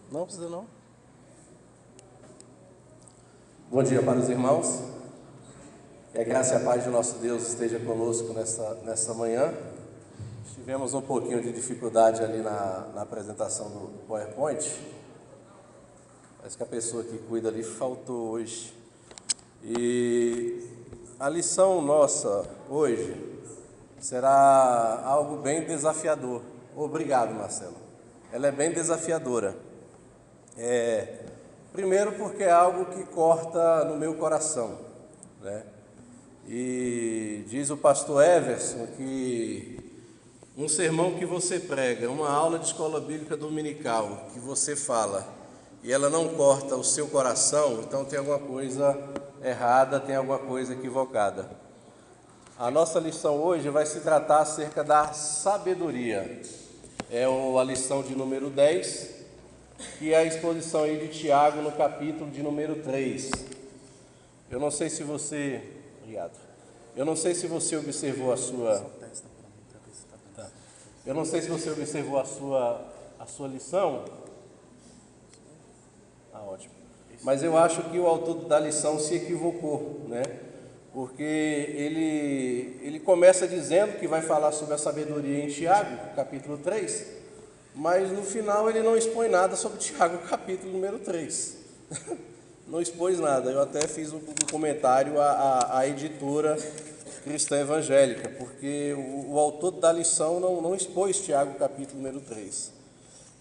Não precisa não. Bom dia para os irmãos. Que a graça e a paz de nosso Deus esteja conosco nessa manhã. Tivemos um pouquinho de dificuldade ali na apresentação do PowerPoint. Parece que a pessoa que cuida ali faltou hoje. E a lição nossa hoje será algo bem desafiador. Obrigado, Marcelo. Ela é bem desafiadora. Primeiro porque é algo que corta no meu coração, né? E diz o pastor Everson que um sermão que você prega, uma aula de escola bíblica dominical que você fala e ela não corta o seu coração, então tem alguma coisa errada, tem alguma coisa equivocada. A nossa lição hoje vai se tratar acerca da sabedoria. É a lição de número 10, que é a exposição aí de Tiago no capítulo de número 3. Eu não sei se você... Obrigado. Eu não sei se você observou a sua... Eu não sei se você observou a sua lição. Ótimo. Mas eu acho que o autor da lição se equivocou, né? Porque ele começa dizendo que vai falar sobre a sabedoria em Tiago, capítulo 3, mas no final ele não expõe nada sobre Tiago, capítulo número 3. Não expôs nada. Eu até fiz um comentário à editora cristã evangélica, porque o autor da lição não expôs Tiago, capítulo número 3.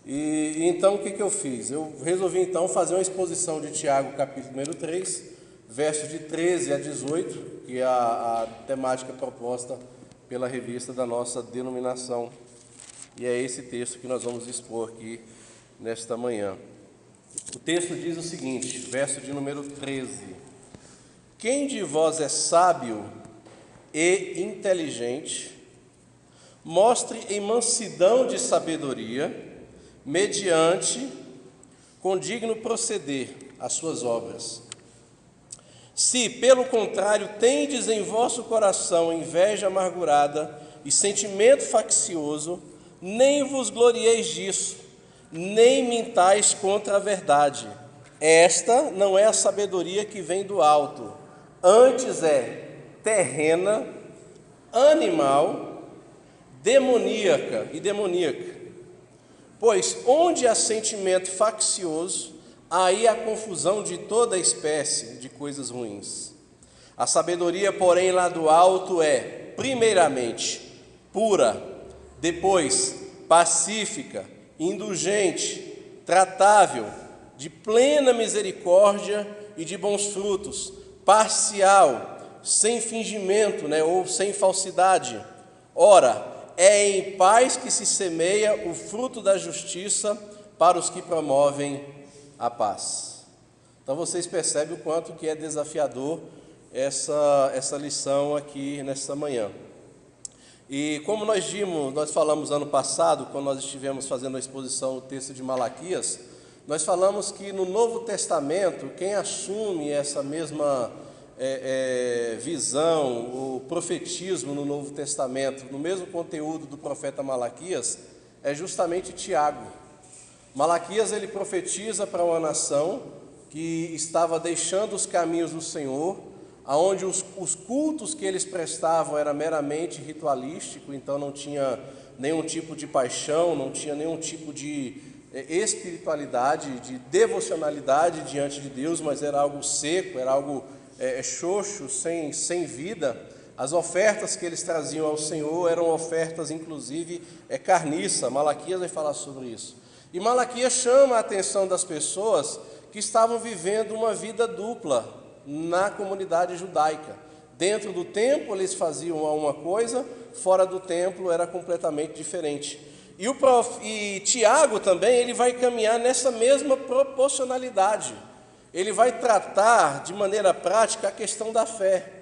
E então o que eu fiz? Eu resolvi então fazer uma exposição de Tiago, capítulo número 3, versos de 13 a 18, que é a temática proposta pela revista da nossa denominação. E é esse texto que nós vamos expor aqui nesta manhã. O texto diz o seguinte, verso de número 13: Quem de vós é sábio e inteligente, mostre em mansidão de sabedoria, mediante com digno proceder as suas obras. Se, pelo contrário, tendes em vosso coração inveja amargurada e sentimento faccioso, nem vos glorieis disso, nem mintais contra a verdade. Esta não é a sabedoria que vem do alto, antes é terrena, animal, demoníaca. Pois onde há sentimento faccioso, aí há confusão de toda espécie de coisas ruins. A sabedoria, porém, lá do alto é, primeiramente, pura, depois, pacífica, indulgente, tratável, de plena misericórdia e de bons frutos, parcial, sem fingimento, ou sem falsidade. Ora, é em paz que se semeia o fruto da justiça para os que promovem a paz. Então vocês percebem o quanto que é desafiador essa lição aqui nesta manhã. E como nós falamos ano passado, quando nós estivemos fazendo a exposição do texto de Malaquias, nós falamos que no Novo Testamento, quem assume essa mesma visão, o profetismo no Novo Testamento, no mesmo conteúdo do profeta Malaquias, é justamente Tiago. Malaquias, ele profetiza para uma nação que estava deixando os caminhos do Senhor, onde os cultos que eles prestavam era meramente ritualístico, então não tinha nenhum tipo de paixão, não tinha nenhum tipo de espiritualidade, de devocionalidade diante de Deus, mas era algo seco, era algo xoxo, sem vida. As ofertas que eles traziam ao Senhor eram ofertas, inclusive, carniça. Malaquias vai falar sobre isso. E Malaquias chama a atenção das pessoas que estavam vivendo uma vida dupla na comunidade judaica. Dentro do templo eles faziam uma coisa, fora do templo era completamente diferente. E Tiago também, ele vai caminhar nessa mesma proporcionalidade. Ele vai tratar de maneira prática a questão da fé.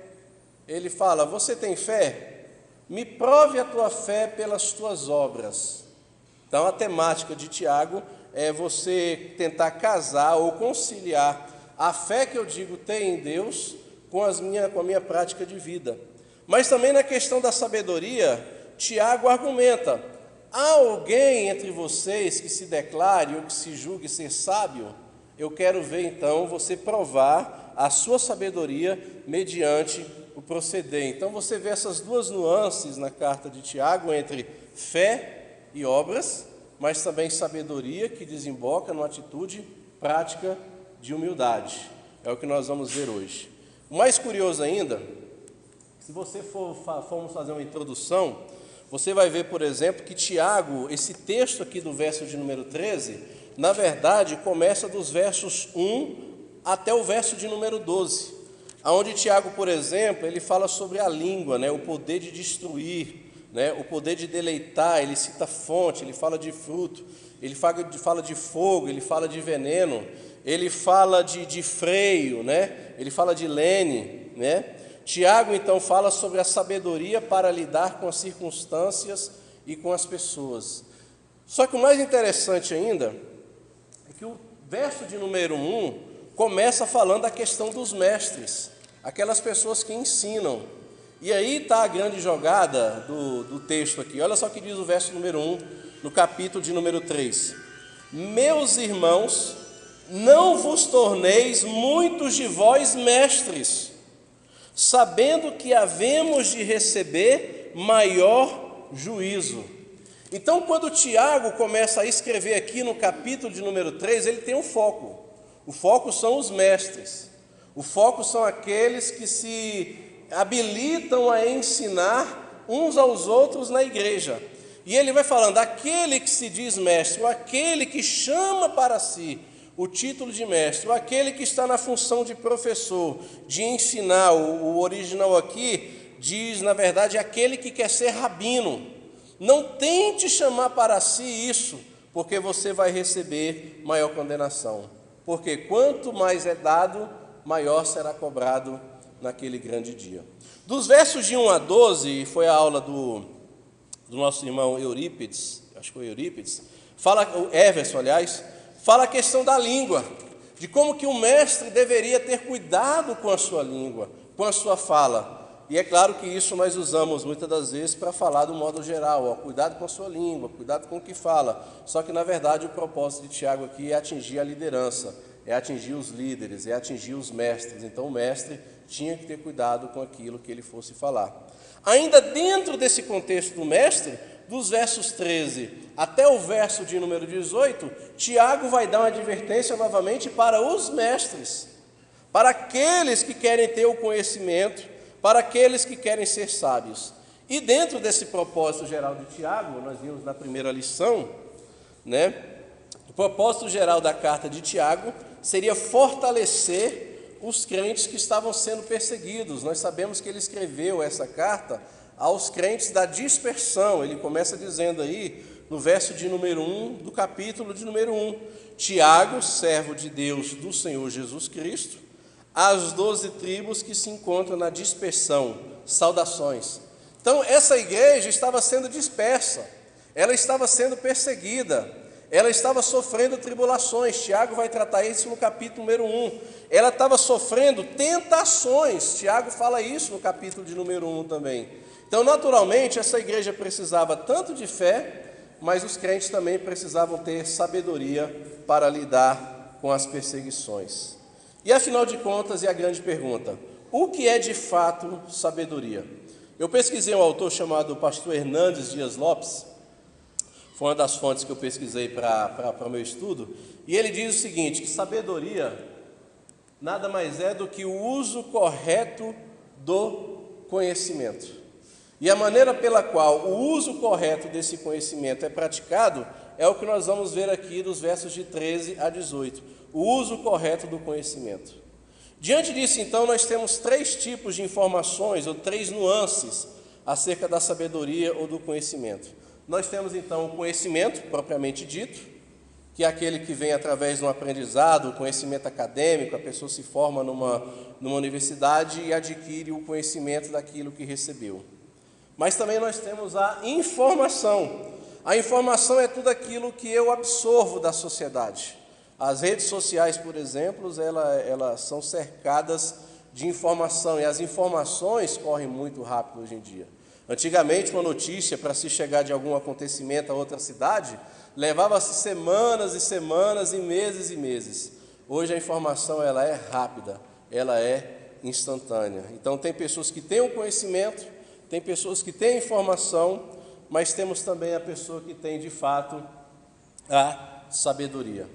Ele fala: você tem fé? Me prove a tua fé pelas tuas obras. Então a temática de Tiago é você tentar casar ou conciliar a fé que eu digo ter em Deus com a minha prática de vida. Mas também na questão da sabedoria, Tiago argumenta: há alguém entre vocês que se declare ou que se julgue ser sábio? Eu quero ver então você provar a sua sabedoria mediante o proceder. Então você vê essas duas nuances na carta de Tiago entre fé e obras, mas também sabedoria que desemboca numa atitude prática de humildade. É o que nós vamos ver hoje. O mais curioso ainda, se você formos fazer uma introdução, você vai ver, por exemplo, que Tiago, esse texto aqui do verso de número 13, na verdade, começa dos versos 1 até o verso de número 12, onde Tiago, por exemplo, ele fala sobre a língua, o poder de destruir, o poder de deleitar, ele cita fonte, ele fala de fruto, ele fala de fogo, ele fala de veneno, ele fala de freio, ele fala de lene, Tiago, então, fala sobre a sabedoria para lidar com as circunstâncias e com as pessoas. Só que o mais interessante ainda é que o verso de número 1 começa falando da questão dos mestres, aquelas pessoas que ensinam. E aí está a grande jogada do texto aqui. Olha só o que diz o verso número 1, no capítulo de número 3. Meus irmãos, não vos torneis muitos de vós mestres, sabendo que havemos de receber maior juízo. Então, quando Tiago começa a escrever aqui no capítulo de número 3, ele tem um foco. O foco são os mestres. O foco são aqueles que se habilitam a ensinar uns aos outros na igreja. E ele vai falando, aquele que se diz mestre, ou aquele que chama para si o título de mestre, ou aquele que está na função de professor, de ensinar, o original aqui diz, na verdade, aquele que quer ser rabino. Não tente chamar para si isso, porque você vai receber maior condenação. Porque quanto mais é dado, maior será cobrado naquele grande dia. Dos versos de 1 a 12, foi a aula do nosso irmão Eurípides, acho que foi Eurípides, o Everson, aliás, fala a questão da língua, de como que o mestre deveria ter cuidado com a sua língua, com a sua fala. E é claro que isso nós usamos muitas das vezes para falar do modo geral, cuidado com a sua língua, cuidado com o que fala. Só que, na verdade, o propósito de Tiago aqui é atingir a liderança, é atingir os líderes, é atingir os mestres. Então, o mestre tinha que ter cuidado com aquilo que ele fosse falar. Ainda dentro desse contexto do mestre, dos versos 13 até o verso de número 18, Tiago vai dar uma advertência novamente para os mestres, para aqueles que querem ter o conhecimento, para aqueles que querem ser sábios. E dentro desse propósito geral de Tiago, nós vimos na primeira lição, o propósito geral da carta de Tiago seria fortalecer os crentes que estavam sendo perseguidos. Nós sabemos que ele escreveu essa carta aos crentes da dispersão. Ele começa dizendo aí, no verso de número 1, do capítulo de número 1, Tiago, servo de Deus do Senhor Jesus Cristo, às 12 tribos que se encontram na dispersão, saudações. Então, essa igreja estava sendo dispersa, ela estava sendo perseguida, ela estava sofrendo tribulações. Tiago vai tratar isso no capítulo número 1. Ela estava sofrendo tentações, Tiago fala isso no capítulo de número 1 também. Então, naturalmente, essa igreja precisava tanto de fé, mas os crentes também precisavam ter sabedoria para lidar com as perseguições. E afinal de contas, é a grande pergunta, o que é de fato sabedoria? Eu pesquisei um autor chamado pastor Hernandes Dias Lopes, foi uma das fontes que eu pesquisei para o meu estudo, e ele diz o seguinte, que sabedoria nada mais é do que o uso correto do conhecimento. E a maneira pela qual o uso correto desse conhecimento é praticado é o que nós vamos ver aqui dos versos de 13 a 18. O uso correto do conhecimento. Diante disso, então, nós temos 3 tipos de informações, ou 3 nuances, acerca da sabedoria ou do conhecimento. Nós temos, então, o conhecimento, propriamente dito, que é aquele que vem através de um aprendizado, o conhecimento acadêmico, a pessoa se forma numa universidade e adquire o conhecimento daquilo que recebeu. Mas também nós temos a informação. A informação é tudo aquilo que eu absorvo da sociedade. As redes sociais, por exemplo, elas são cercadas de informação, e as informações correm muito rápido hoje em dia. Antigamente, uma notícia para se chegar de algum acontecimento a outra cidade, levava-se semanas e semanas e meses. Hoje a informação ela é rápida, ela é instantânea. Então tem pessoas que têm o conhecimento, tem pessoas que têm informação, mas temos também a pessoa que tem de fato a sabedoria.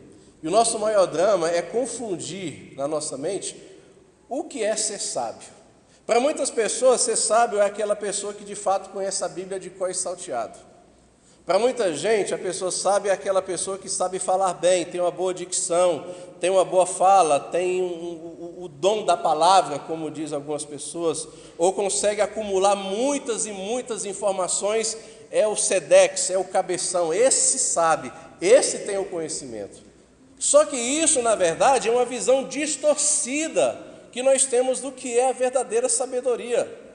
E o nosso maior drama é confundir na nossa mente o que é ser sábio. Para muitas pessoas, ser sábio é aquela pessoa que de fato conhece a Bíblia de cor e salteado. Para muita gente, a pessoa sábia é aquela pessoa que sabe falar bem, tem uma boa dicção, tem uma boa fala, tem o dom da palavra, como diz algumas pessoas, ou consegue acumular muitas e muitas informações, é o sedex, é o cabeção, esse sabe, esse tem o conhecimento. Só que isso, na verdade, é uma visão distorcida que nós temos do que é a verdadeira sabedoria.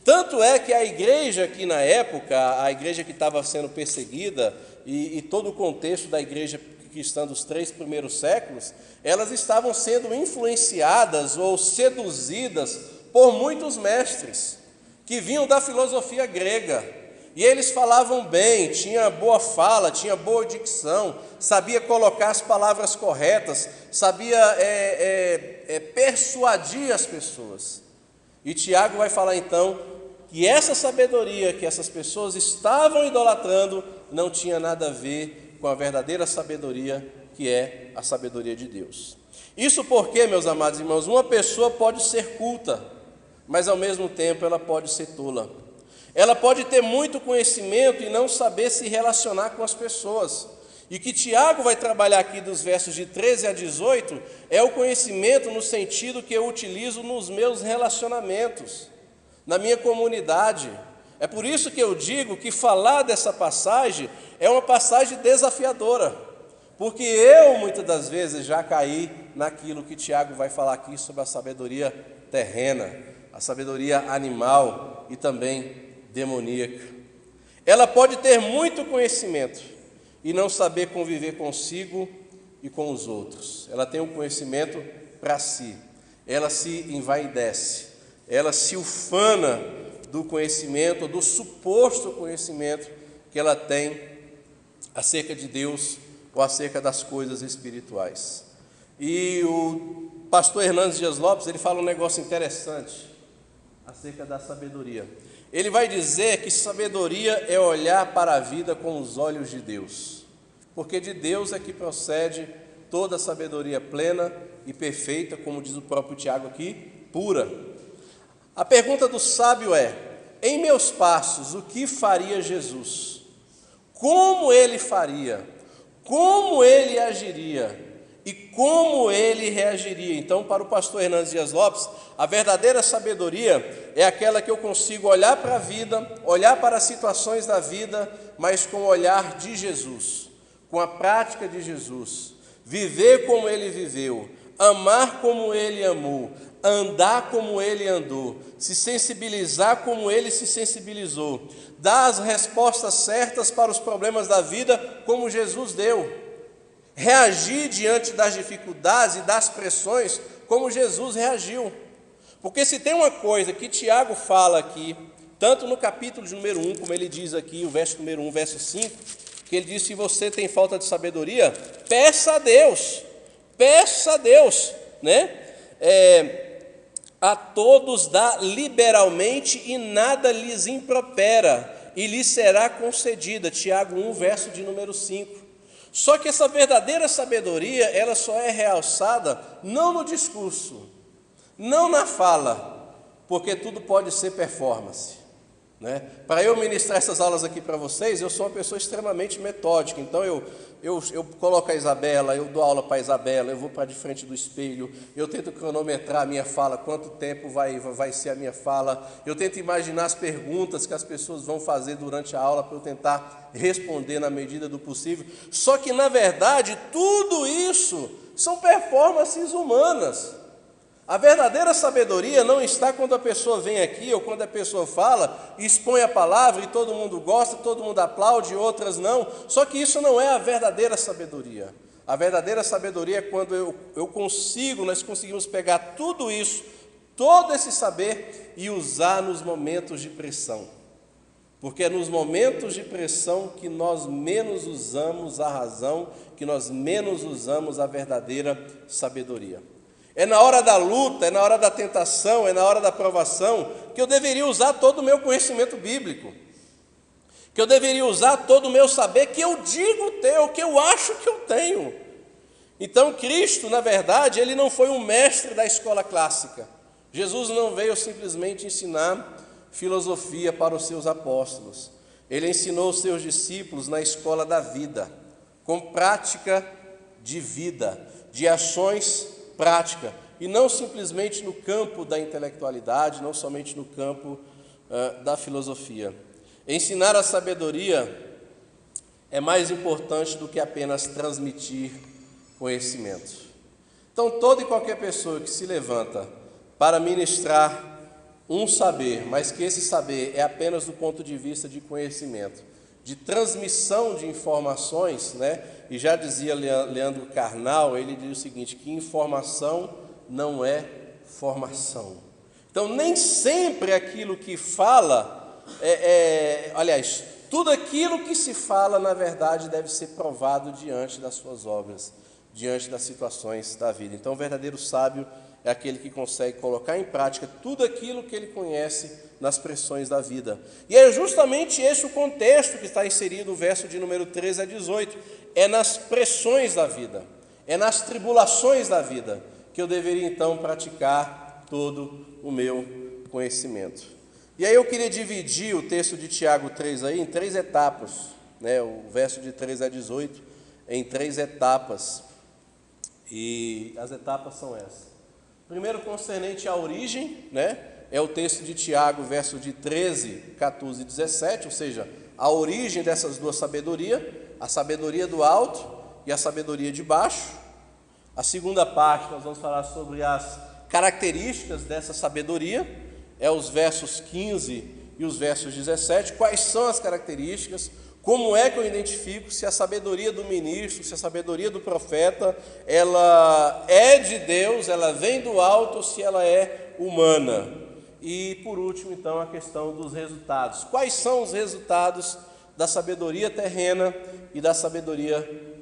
Tanto é que a igreja que na época, a igreja que estava sendo perseguida, e todo o contexto da igreja cristã dos 3 primeiros séculos, elas estavam sendo influenciadas ou seduzidas por muitos mestres, que vinham da filosofia grega. E eles falavam bem, tinha boa fala, tinha boa dicção, sabia colocar as palavras corretas, sabia persuadir as pessoas. E Tiago vai falar então que essa sabedoria que essas pessoas estavam idolatrando não tinha nada a ver com a verdadeira sabedoria, que é a sabedoria de Deus. Isso porque, meus amados irmãos, uma pessoa pode ser culta, mas ao mesmo tempo ela pode ser tola. Ela pode ter muito conhecimento e não saber se relacionar com as pessoas. E que Tiago vai trabalhar aqui dos versos de 13 a 18 é o conhecimento no sentido que eu utilizo nos meus relacionamentos, na minha comunidade. É por isso que eu digo que falar dessa passagem é uma passagem desafiadora, porque eu muitas das vezes já caí naquilo que Tiago vai falar aqui sobre a sabedoria terrena, a sabedoria animal e também demoníaca. Ela pode ter muito conhecimento e não saber conviver consigo e com os outros. Ela tem um conhecimento para si, ela se envaidece, ela se ufana do conhecimento, do suposto conhecimento que ela tem acerca de Deus ou acerca das coisas espirituais. E o pastor Hernandes Dias Lopes, ele fala um negócio interessante acerca da sabedoria. Ele vai dizer que sabedoria é olhar para a vida com os olhos de Deus, porque de Deus é que procede toda a sabedoria plena e perfeita, como diz o próprio Tiago aqui, pura. A pergunta do sábio é: em meus passos, o que faria Jesus? Como ele faria? Como ele agiria? E como ele reagiria? Então, para o pastor Hernandes Dias Lopes, a verdadeira sabedoria é aquela que eu consigo olhar para a vida, olhar para as situações da vida, mas com o olhar de Jesus, com a prática de Jesus, viver como ele viveu, amar como ele amou, andar como ele andou, se sensibilizar como ele se sensibilizou, dar as respostas certas para os problemas da vida como Jesus deu, reagir diante das dificuldades e das pressões como Jesus reagiu. Porque se tem uma coisa que Tiago fala aqui, tanto no capítulo de número 1, como ele diz aqui, o verso número 1, verso 5, que ele diz: se você tem falta de sabedoria, peça a Deus, né? A todos dá liberalmente e nada lhes impropera, e lhes será concedida. Tiago 1, verso de número 5. Só que essa verdadeira sabedoria, ela só é realçada não no discurso, não na fala, porque tudo pode ser performance, né? Para eu ministrar essas aulas aqui para vocês, eu sou uma pessoa extremamente metódica. Então eu coloco a Isabela, eu dou aula para a Isabela, eu vou para de frente do espelho, eu tento cronometrar a minha fala, quanto tempo vai ser a minha fala, eu tento imaginar as perguntas que as pessoas vão fazer durante a aula para eu tentar responder na medida do possível. Só que, na verdade, tudo isso são performances humanas. A verdadeira sabedoria não está quando a pessoa vem aqui ou quando a pessoa fala, expõe a palavra e todo mundo gosta, todo mundo aplaude e outras não. Só que isso não é a verdadeira sabedoria. A verdadeira sabedoria é quando nós conseguimos pegar tudo isso, todo esse saber e usar nos momentos de pressão. porque é nos momentos de pressão que nós menos usamos a razão, que nós menos usamos a verdadeira sabedoria. É na hora da luta, é na hora da tentação, é na hora da provação que eu deveria usar todo o meu conhecimento bíblico, que eu deveria usar todo o meu saber, que eu digo ter, o que eu acho que eu tenho. Então Cristo, na verdade, ele não foi um mestre da escola clássica. Jesus não veio simplesmente ensinar filosofia para os seus apóstolos. Ele ensinou os seus discípulos na escola da vida, com prática de vida, de ações práticas, e não simplesmente no campo da intelectualidade, não somente no campo da filosofia. Ensinar a sabedoria é mais importante do que apenas transmitir conhecimento. Então, toda e qualquer pessoa que se levanta para ministrar um saber, mas que esse saber é apenas do ponto de vista de conhecimento, de transmissão de informações, né? E já dizia Leandro Carnal, ele diz o seguinte, que informação não é formação. Então, nem sempre aquilo que fala, aliás, tudo aquilo que se fala, na verdade, deve ser provado diante das suas obras, diante das situações da vida. Então, o verdadeiro sábio é aquele que consegue colocar em prática tudo aquilo que ele conhece nas pressões da vida. E é justamente esse o contexto que está inserido no verso de número 13 a 18. É nas pressões da vida, é nas tribulações da vida que eu deveria então praticar todo o meu conhecimento. E aí eu queria dividir o texto de Tiago 3 aí em 3 etapas, né? O verso de 13 a 18 em 3 etapas. E as etapas são essas. Primeiro, concernente à origem, né? É o texto de Tiago, verso de 13, 14 e 17, ou seja, a origem dessas duas sabedorias, a sabedoria do alto e a sabedoria de baixo. A segunda parte, nós vamos falar sobre as características dessa sabedoria, é os versos 15 e os versos 17, quais são as características, como é que eu identifico se a sabedoria do ministro, se a sabedoria do profeta, ela é de Deus, ela vem do alto, ou se ela é humana. E, por último, então, a questão dos resultados. Quais são os resultados da sabedoria terrena e da sabedoria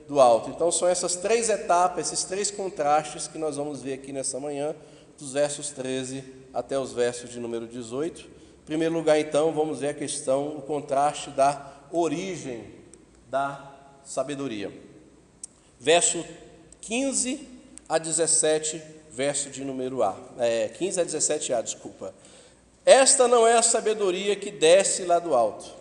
do alto? Então, são essas 3 etapas, esses 3 contrastes que nós vamos ver aqui nessa manhã, dos versos 13 até os versos de número 18. Em primeiro lugar, então, vamos ver a questão, o contraste da origem da sabedoria. Verso 15 a 17, verso de número A. 15 a 17A, desculpa. Esta não é a sabedoria que desce lá do alto,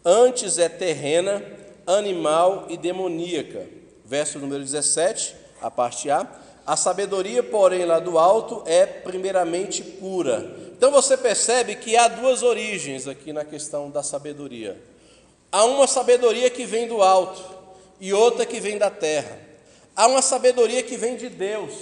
antes é terrena, animal e demoníaca. Verso número 17, a parte A. A sabedoria, porém, lá do alto é primeiramente pura. Então você percebe que há 2 origens aqui na questão da sabedoria. Há uma sabedoria que vem do alto e outra que vem da terra. Há uma sabedoria que vem de Deus,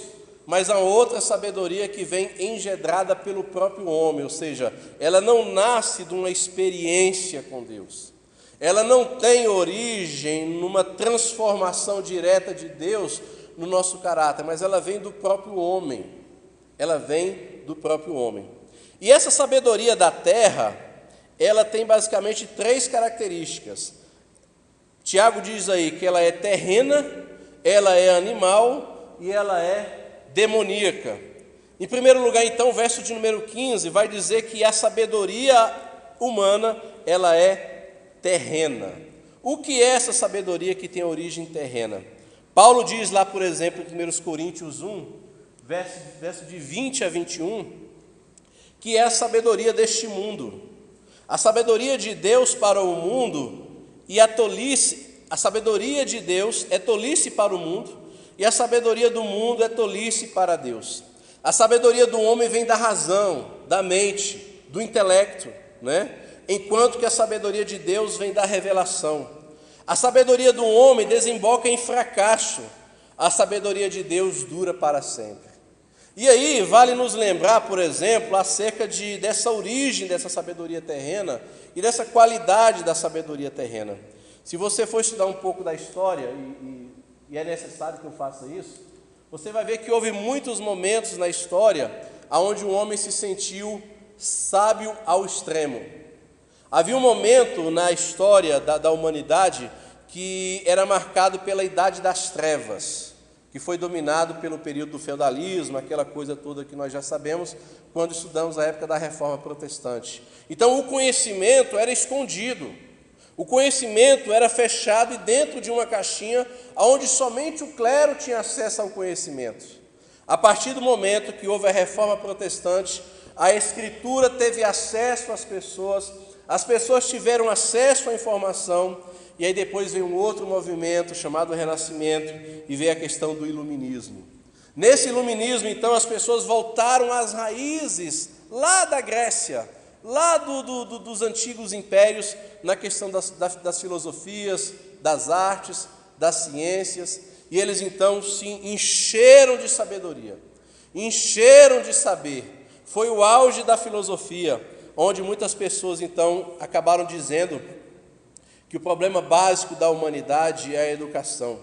mas há outra sabedoria que vem engendrada pelo próprio homem, ou seja, ela não nasce de uma experiência com Deus. Ela não tem origem numa transformação direta de Deus no nosso caráter, mas ela vem do próprio homem. Ela vem do próprio homem. E essa sabedoria da terra, ela tem basicamente 3 características. Tiago diz aí que ela é terrena, ela é animal e ela é demoníaca. Em primeiro lugar, então, o verso de número 15 vai dizer que a sabedoria humana, ela é terrena. O que é essa sabedoria que tem origem terrena? Paulo diz lá, por exemplo, em 1 Coríntios 1, verso de 20 a 21, que é a sabedoria deste mundo. A sabedoria de Deus para o mundo e a tolice, a sabedoria de Deus é tolice para o mundo e a sabedoria do mundo é tolice para Deus. A sabedoria do homem vem da razão, da mente, do intelecto, né? Enquanto que a sabedoria de Deus vem da revelação. A sabedoria do homem desemboca em fracasso, a sabedoria de Deus dura para sempre. E aí vale nos lembrar, por exemplo, acerca dessa origem dessa sabedoria terrena e dessa qualidade da sabedoria terrena. Se você for estudar um pouco da história, e é necessário que eu faça isso, você vai ver que houve muitos momentos na história onde o homem se sentiu sábio ao extremo, Havia um momento na história da humanidade que era marcado pela Idade das Trevas, que foi dominado pelo período do feudalismo, aquela coisa toda que nós já sabemos quando estudamos a época da Reforma Protestante. Então o conhecimento era escondido, o conhecimento era fechado e dentro de uma caixinha onde somente o clero tinha acesso ao conhecimento. A partir do momento que houve a Reforma Protestante, a Escritura teve acesso às pessoas tiveram acesso à informação, e aí depois veio um outro movimento chamado Renascimento, e veio a questão do Iluminismo. Nesse Iluminismo, então, as pessoas voltaram às raízes lá da Grécia, lá dos antigos impérios, na questão das filosofias, das artes, das ciências, e eles então se encheram de sabedoria, encheram de saber. Foi o auge da filosofia, onde muitas pessoas então acabaram dizendo que o problema básico da humanidade é a educação.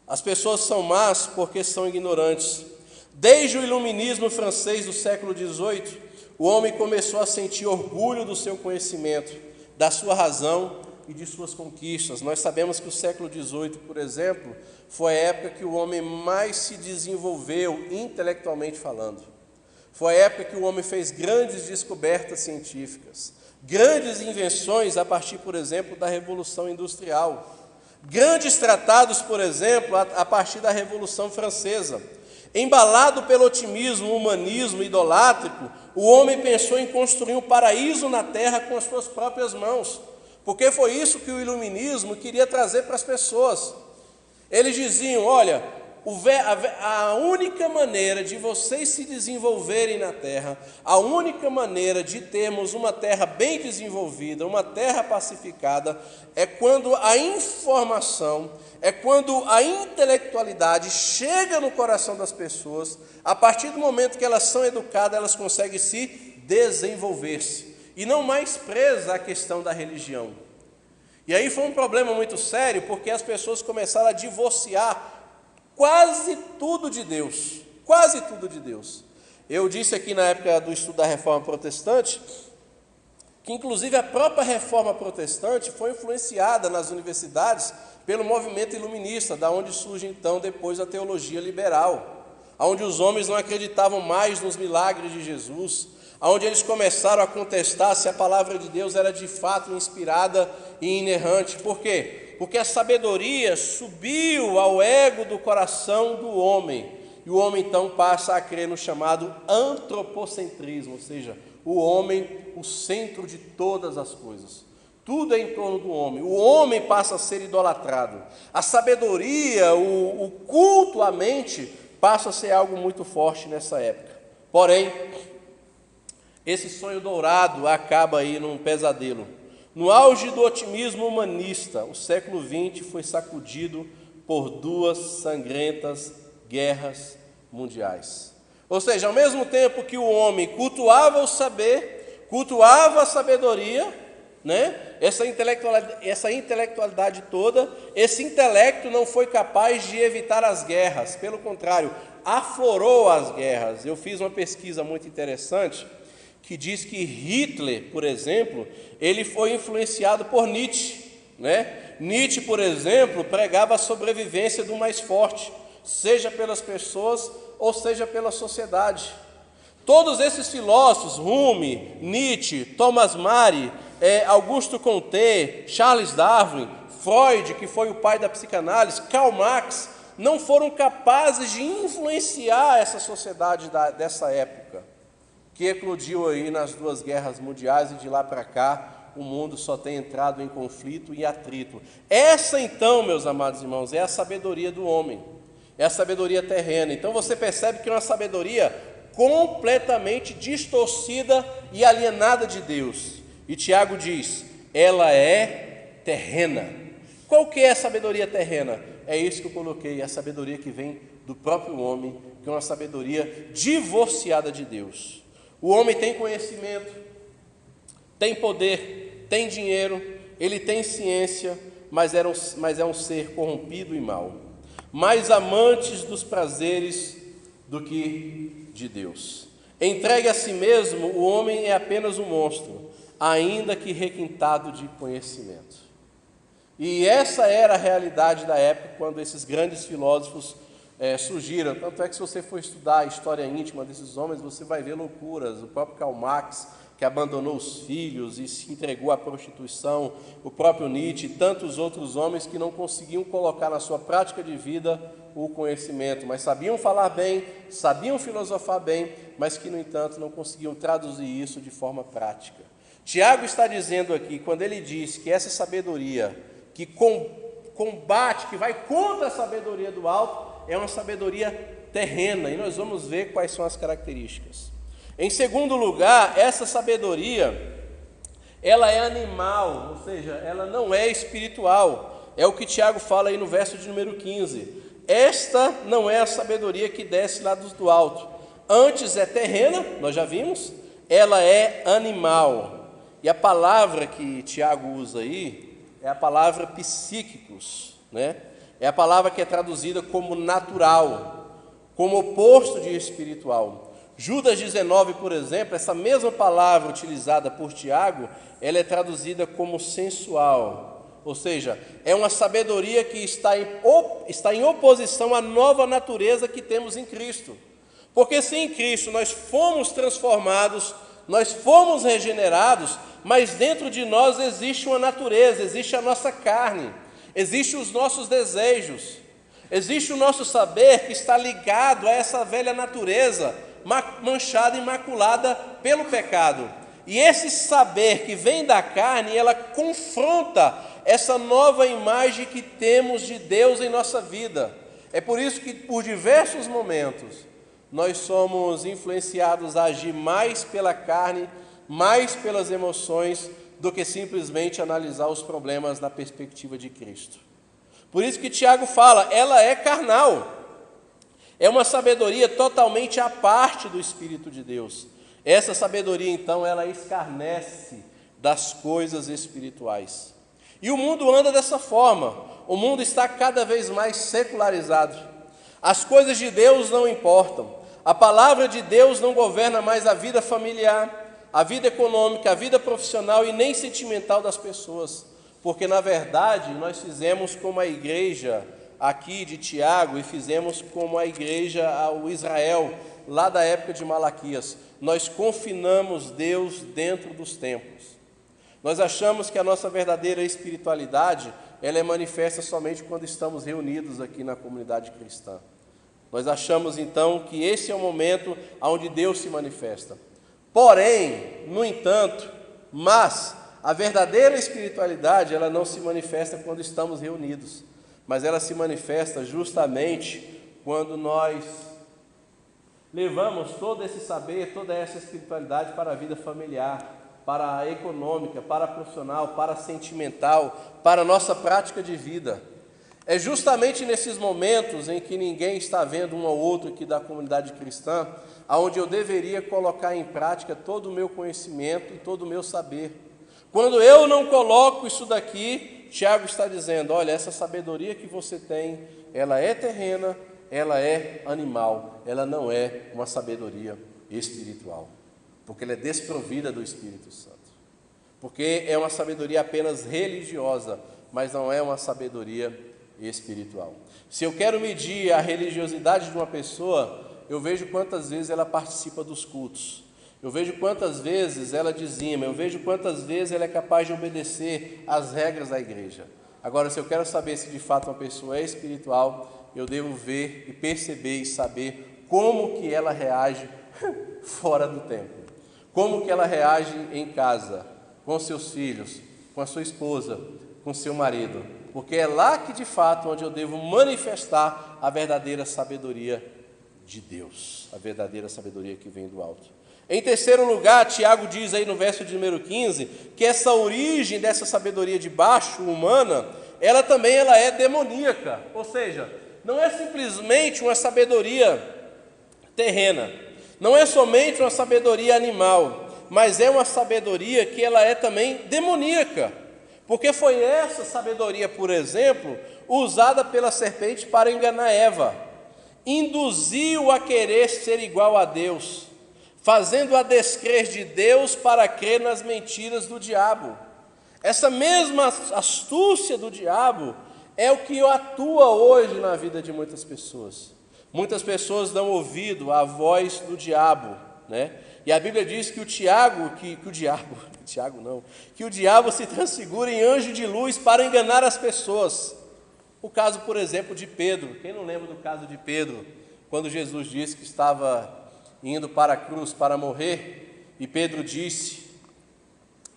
As pessoas são más porque são ignorantes. Desde o iluminismo francês do século XVIII, o homem começou a sentir orgulho do seu conhecimento, da sua razão e de suas conquistas. Nós sabemos que o século XVIII, por exemplo, foi a época que o homem mais se desenvolveu intelectualmente falando. Foi a época que o homem fez grandes descobertas científicas, grandes invenções a partir, por exemplo, da Revolução Industrial, grandes tratados, por exemplo, a partir da Revolução Francesa. Embalado pelo otimismo, humanismo idolátrico, o homem pensou em construir um paraíso na terra com as suas próprias mãos, porque foi isso que o iluminismo queria trazer para as pessoas. Eles diziam: olha, a única maneira de vocês se desenvolverem na terra, a única maneira de termos uma terra bem desenvolvida, uma terra pacificada, é quando a informação, é quando a intelectualidade chega no coração das pessoas. A partir do momento que elas são educadas, elas conseguem se desenvolver-se, e não mais presas à questão da religião. E aí foi um problema muito sério, porque as pessoas começaram a divorciar quase tudo de Deus, quase tudo de Deus. Eu disse aqui na época do estudo da Reforma Protestante, que inclusive a própria Reforma Protestante foi influenciada nas universidades pelo movimento iluminista, da onde surge então depois a teologia liberal, onde os homens não acreditavam mais nos milagres de Jesus, onde eles começaram a contestar se a palavra de Deus era de fato inspirada e inerrante. Por quê? Porque a sabedoria subiu ao ego do coração do homem, e o homem então passa a crer no chamado antropocentrismo, ou seja, o homem, o centro de todas as coisas. Tudo é em torno do homem. O homem passa a ser idolatrado. A sabedoria, o culto à mente, passa a ser algo muito forte nessa época. Porém, esse sonho dourado acaba aí num pesadelo. No auge do otimismo humanista, o século XX foi sacudido por 2 sangrentas guerras mundiais. Ou seja, ao mesmo tempo que o homem cultuava o saber, cultuava a sabedoria, né? Essa intelectualidade toda, esse intelecto não foi capaz de evitar as guerras, pelo contrário, aflorou as guerras. Eu fiz uma pesquisa muito interessante, que diz que Hitler, por exemplo, ele foi influenciado por Nietzsche, né? Nietzsche, por exemplo, pregava a sobrevivência do mais forte, seja pelas pessoas ou seja pela sociedade. Todos esses filósofos, Rumi, Nietzsche, Thomas Mare, Augusto Comte, Charles Darwin, Freud, que foi o pai da psicanálise, Karl Marx, não foram capazes de influenciar essa sociedade dessa época, que eclodiu aí nas 2 guerras mundiais, e de lá para cá o mundo só tem entrado em conflito e atrito. Essa então, meus amados irmãos, é a sabedoria do homem, é a sabedoria terrena. Então você percebe que é uma sabedoria completamente distorcida e alienada de Deus. E Tiago diz, ela é terrena. Qual que é a sabedoria terrena? É isso que eu coloquei, a sabedoria que vem do próprio homem, que é uma sabedoria divorciada de Deus. O homem tem conhecimento, tem poder, tem dinheiro, ele tem ciência, mas é um ser corrompido e mau, mais amantes dos prazeres do que de Deus. Entregue a si mesmo, o homem é apenas um monstro. ainda que requintado de conhecimento. E essa era a realidade da época, quando esses grandes filósofos surgiram. Tanto é que se você for estudar a história íntima desses homens, você vai ver loucuras. O próprio Karl Marx, que abandonou os filhos e se entregou à prostituição, o próprio Nietzsche e tantos outros homens que não conseguiam colocar na sua prática de vida o conhecimento, mas sabiam falar bem, sabiam filosofar bem, mas que, no entanto, não conseguiam traduzir isso de forma prática. Tiago está dizendo aqui, quando ele diz que essa sabedoria que combate, que vai contra a sabedoria do alto, é uma sabedoria terrena, e nós vamos ver quais são as características. Em segundo lugar, essa sabedoria, ela é animal, ou seja, ela não é espiritual. É o que Tiago fala aí no verso de número 15. Esta não é a sabedoria que desce lá do alto. Antes é terrena, nós já vimos, ela é animal. E a palavra que Tiago usa aí é a palavra psíquicos, né? É a palavra que é traduzida como natural, como oposto de espiritual. Judas 19, por exemplo, essa mesma palavra utilizada por Tiago, ela é traduzida como sensual, ou seja, é uma sabedoria que está em oposição à nova natureza que temos em Cristo. Porque se em Cristo nós fomos transformados, nós fomos regenerados, mas dentro de nós existe uma natureza, existe a nossa carne, existem os nossos desejos, existe o nosso saber que está ligado a essa velha natureza, manchada e maculada pelo pecado. E esse saber que vem da carne, ela confronta essa nova imagem que temos de Deus em nossa vida. É por isso que, por diversos momentos, nós somos influenciados a agir mais pela carne, mais pelas emoções, do que simplesmente analisar os problemas na perspectiva de Cristo. Por isso que Tiago fala, ela é carnal. É uma sabedoria totalmente à parte do Espírito de Deus. Essa sabedoria, então, ela escarnece das coisas espirituais. E o mundo anda dessa forma. O mundo está cada vez mais secularizado. As coisas de Deus não importam. A palavra de Deus não governa mais a vida familiar, a vida econômica, a vida profissional e nem sentimental das pessoas. Porque, na verdade, nós fizemos como a igreja aqui de Tiago e fizemos como a igreja ao Israel, lá da época de Malaquias. Nós confinamos Deus dentro dos templos. Nós achamos que a nossa verdadeira espiritualidade, ela é manifesta somente quando estamos reunidos aqui na comunidade cristã. Nós achamos então que esse é o momento onde Deus se manifesta. Porém, no entanto, a verdadeira espiritualidade, ela não se manifesta quando estamos reunidos, mas ela se manifesta justamente quando nós levamos todo esse saber, toda essa espiritualidade para a vida familiar, para a econômica, para a profissional, para a sentimental, para a nossa prática de vida. É justamente nesses momentos em que ninguém está vendo um ao outro aqui da comunidade cristã, onde eu deveria colocar em prática todo o meu conhecimento e todo o meu saber. Quando eu não coloco isso daqui, Tiago está dizendo, olha, essa sabedoria que você tem, ela é terrena, ela é animal, ela não é uma sabedoria espiritual, porque ela é desprovida do Espírito Santo, porque é uma sabedoria apenas religiosa, mas não é uma sabedoria espiritual. Se eu quero medir a religiosidade de uma pessoa, eu vejo quantas vezes ela participa dos cultos, eu vejo quantas vezes ela dizima, eu vejo quantas vezes ela é capaz de obedecer às regras da igreja. Agora, se eu quero saber se de fato uma pessoa é espiritual, eu devo ver e perceber e saber como que ela reage fora do templo, como que ela reage em casa, com seus filhos, com a sua esposa, com seu marido, porque é lá que de fato onde eu devo manifestar a verdadeira sabedoria de Deus, a verdadeira sabedoria que vem do alto. Em terceiro lugar, Tiago diz aí no verso de número 15, que essa origem dessa sabedoria de baixo, humana, ela também é demoníaca, ou seja, não é simplesmente uma sabedoria terrena, não é somente uma sabedoria animal, mas é uma sabedoria que ela é também demoníaca, porque foi essa sabedoria, por exemplo, usada pela serpente para enganar Eva, induziu a querer ser igual a Deus, fazendo-a descrer de Deus para crer nas mentiras do diabo. Essa mesma astúcia do diabo é o que atua hoje na vida de muitas pessoas. Muitas pessoas dão ouvido à voz do diabo, né? E a Bíblia diz que o diabo se transfigura em anjo de luz para enganar as pessoas. O caso, por exemplo, de Pedro. Quem não lembra do caso de Pedro, quando Jesus disse que estava indo para a cruz para morrer, e Pedro disse: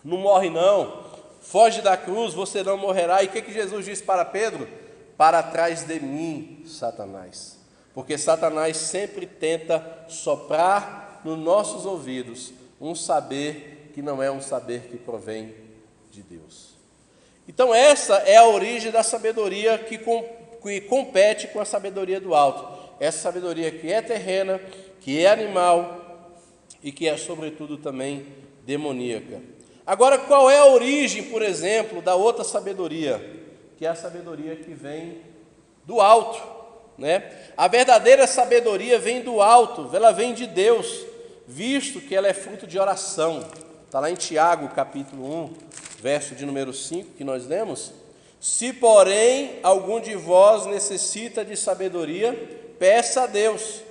não morre não, foge da cruz, você não morrerá. E o que Jesus disse para Pedro? Para trás de mim, Satanás. Porque Satanás sempre tenta soprar nos nossos ouvidos um saber que não é um saber que provém de Deus. Então essa é a origem da sabedoria que compete com a sabedoria do alto. Essa sabedoria que é terrena, que é animal e que é sobretudo também demoníaca. Agora, qual é a origem, por exemplo, da outra sabedoria? Que é a sabedoria que vem do alto, né? A verdadeira sabedoria vem do alto, ela vem de Deus, visto que ela é fruto de oração. Está lá em Tiago, capítulo 1, verso de número 5, que nós lemos. Se, porém, algum de vós necessita de sabedoria, peça a Deus,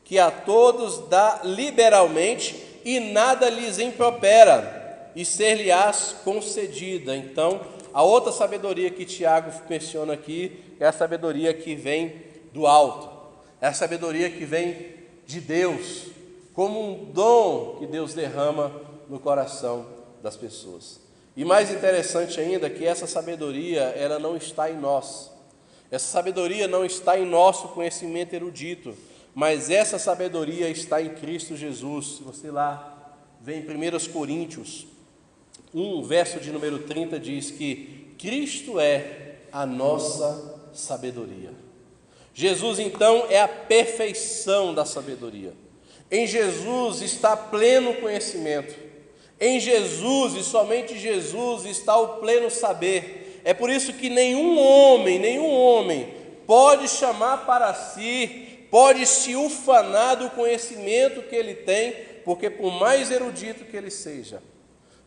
que a todos dá liberalmente e nada lhes impropera, e ser-lhe-ás concedida. Então, a outra sabedoria que Tiago menciona aqui é a sabedoria que vem do alto, é a sabedoria que vem de Deus, como um dom que Deus derrama no coração das pessoas. E mais interessante ainda, que essa sabedoria, ela não está em nós. Essa sabedoria não está em nosso conhecimento erudito, mas essa sabedoria está em Cristo Jesus. Se você lá vê em 1 Coríntios 1, verso de número 30, diz que Cristo é a nossa sabedoria. Jesus, então, é a perfeição da sabedoria. Em Jesus está pleno conhecimento. Em Jesus, e somente Jesus, está o pleno saber. É por isso que nenhum homem pode chamar para si, pode se ufanar do conhecimento que ele tem, porque por mais erudito que ele seja,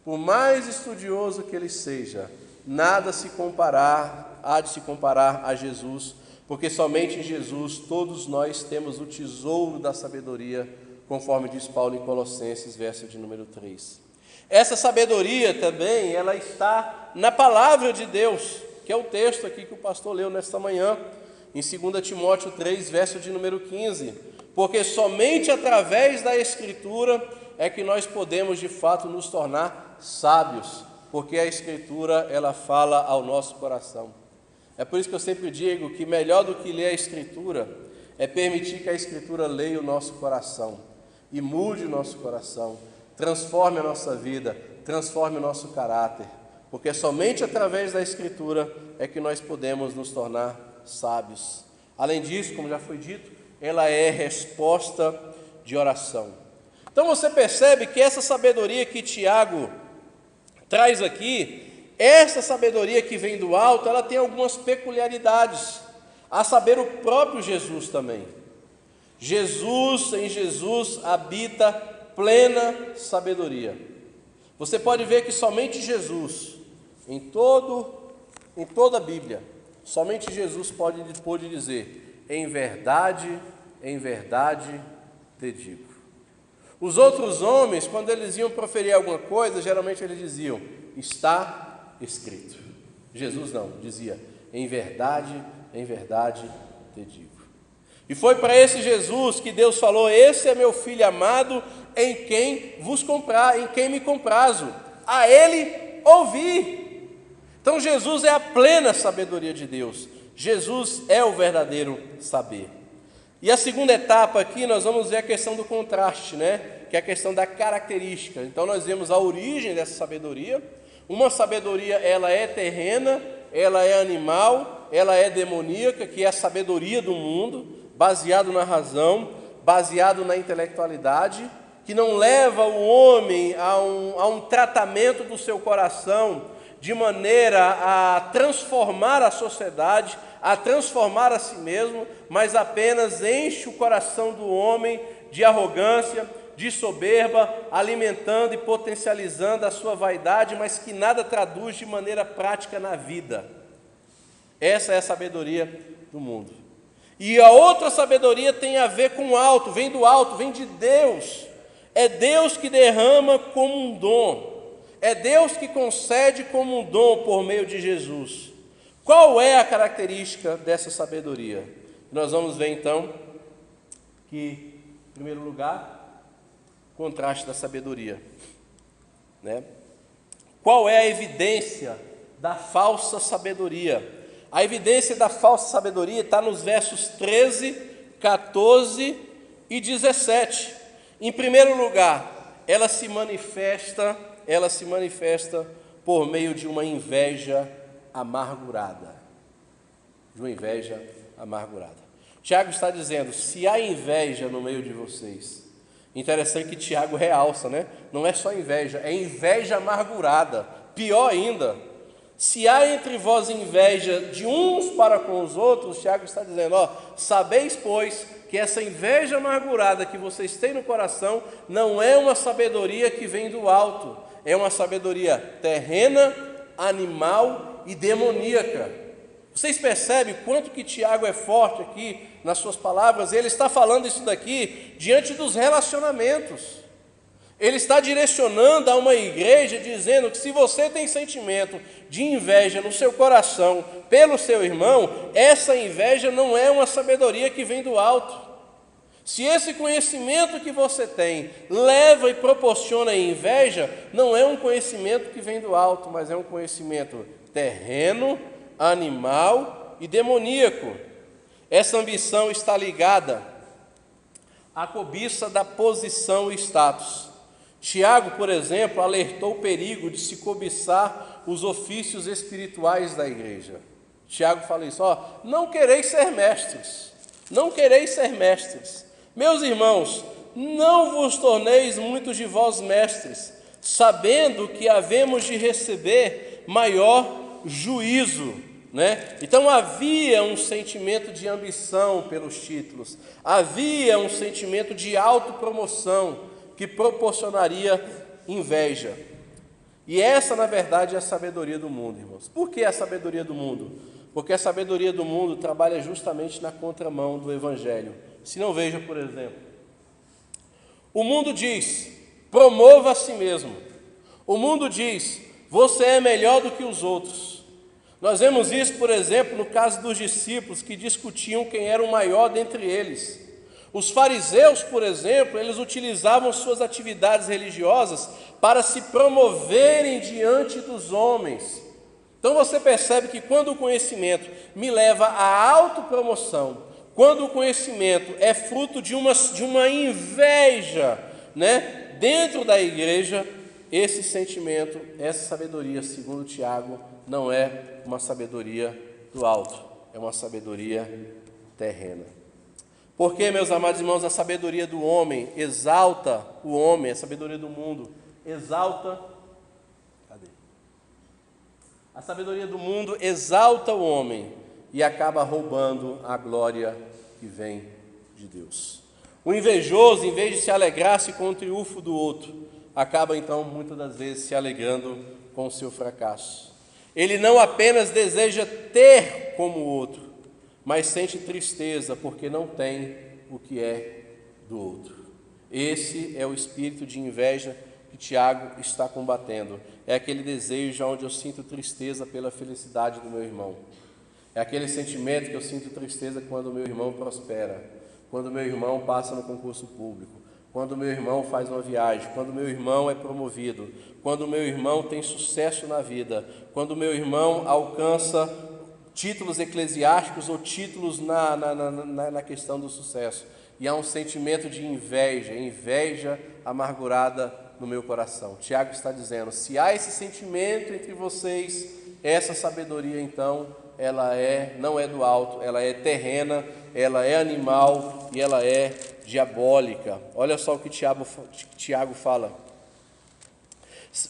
por mais estudioso que ele seja, nada há de se comparar a Jesus, porque somente em Jesus todos nós temos o tesouro da sabedoria, conforme diz Paulo em Colossenses, verso de número 3. Essa sabedoria também, ela está na palavra de Deus, que é o texto aqui que o pastor leu nesta manhã, em 2 Timóteo 3, verso de número 15. Porque somente através da Escritura é que nós podemos de fato nos tornar sábios, porque a Escritura, ela fala ao nosso coração. É por isso que eu sempre digo que melhor do que ler a Escritura é permitir que a Escritura leia o nosso coração e mude o nosso coração, transforme a nossa vida, transforme o nosso caráter, porque somente através da Escritura é que nós podemos nos tornar sábios. Além disso, como já foi dito, ela é resposta de oração. Então você percebe que essa sabedoria que Tiago traz aqui, essa sabedoria que vem do alto, ela tem algumas peculiaridades, a saber, o próprio Jesus também. Em Jesus habita plena sabedoria. Você pode ver que somente Jesus, em toda a Bíblia, somente Jesus pode dizer: em verdade te digo. Os outros homens, quando eles iam proferir alguma coisa, geralmente eles diziam: está escrito. Jesus não, dizia: em verdade te digo. E foi para esse Jesus que Deus falou: esse é meu filho amado, em quem me comprazo, a ele ouvi. Então Jesus é a plena sabedoria de Deus, Jesus é o verdadeiro saber. E a segunda etapa aqui nós vamos ver a questão do contraste, né? Que é a questão da característica. Então nós vemos a origem dessa sabedoria. Uma sabedoria, ela é terrena, ela é animal, ela é demoníaca, que é a sabedoria do mundo, baseado na razão, baseado na intelectualidade, que não leva o homem a um tratamento do seu coração, de maneira a transformar a sociedade, a transformar a si mesmo, mas apenas enche o coração do homem de arrogância, de soberba, alimentando e potencializando a sua vaidade, mas que nada traduz de maneira prática na vida. Essa é a sabedoria do mundo. E a outra sabedoria tem a ver com o alto, vem do alto, vem de Deus. É Deus que derrama como um dom. É Deus que concede como um dom por meio de Jesus. Qual é a característica dessa sabedoria? Nós vamos ver então que, em primeiro lugar, contraste da sabedoria, né? Qual é a evidência da falsa sabedoria? A evidência da falsa sabedoria está nos versos 13, 14 e 17. Em primeiro lugar, ela se manifesta por meio de uma inveja amargurada. De uma inveja amargurada. Tiago está dizendo, se há inveja no meio de vocês, interessante que Tiago realça, né? Não é só inveja, é inveja amargurada. Pior ainda, se há entre vós inveja de uns para com os outros, Tiago está dizendo, sabeis, pois, que essa inveja amargurada que vocês têm no coração não é uma sabedoria que vem do alto, é uma sabedoria terrena, animal e demoníaca. Vocês percebem quanto que Tiago é forte aqui nas suas palavras? Ele está falando isso daqui diante dos relacionamentos. Ele está direcionando a uma igreja dizendo que se você tem sentimento de inveja no seu coração pelo seu irmão, essa inveja não é uma sabedoria que vem do alto. Se esse conhecimento que você tem leva e proporciona inveja, não é um conhecimento que vem do alto, mas é um conhecimento terreno, animal e demoníaco. Essa ambição está ligada à cobiça da posição e status. Tiago, por exemplo, alertou o perigo de se cobiçar os ofícios espirituais da igreja. Tiago fala isso, não quereis ser mestres, não quereis ser mestres. Meus irmãos, não vos torneis muitos de vós mestres, sabendo que havemos de receber maior juízo, né? Então havia um sentimento de ambição pelos títulos, havia um sentimento de autopromoção que proporcionaria inveja. E essa, na verdade, é a sabedoria do mundo, irmãos. Por que a sabedoria do mundo? Porque a sabedoria do mundo trabalha justamente na contramão do Evangelho. Se não, veja, por exemplo, o mundo diz, promova a si mesmo. O mundo diz, você é melhor do que os outros. Nós vemos isso, por exemplo, no caso dos discípulos que discutiam quem era o maior dentre eles. Os fariseus, por exemplo, eles utilizavam suas atividades religiosas para se promoverem diante dos homens. Então você percebe que quando o conhecimento me leva à autopromoção, quando o conhecimento é fruto de uma inveja, né, dentro da igreja, esse sentimento, essa sabedoria, segundo Tiago, não é uma sabedoria do alto, é uma sabedoria terrena. Porque, meus amados irmãos, a sabedoria do homem exalta o homem, a sabedoria do mundo exalta... Cadê? A sabedoria do mundo exalta o homem e acaba roubando a glória que vem de Deus. O invejoso, em vez de se alegrar-se com o triunfo do outro, acaba então, muitas das vezes, se alegrando com o seu fracasso. Ele não apenas deseja ter como o outro, mas sente tristeza porque não tem o que é do outro. Esse é o espírito de inveja que Tiago está combatendo. É aquele desejo onde eu sinto tristeza pela felicidade do meu irmão. É aquele sentimento que eu sinto tristeza quando o meu irmão prospera, quando o meu irmão passa no concurso público, quando o meu irmão faz uma viagem, quando o meu irmão é promovido, quando o meu irmão tem sucesso na vida, quando o meu irmão alcança títulos eclesiásticos ou títulos na questão do sucesso. E há um sentimento de inveja amargurada no meu coração. Tiago está dizendo, se há esse sentimento entre vocês, essa sabedoria então, não é do alto, ela é terrena, ela é animal e ela é diabólica. Olha só o que Tiago fala.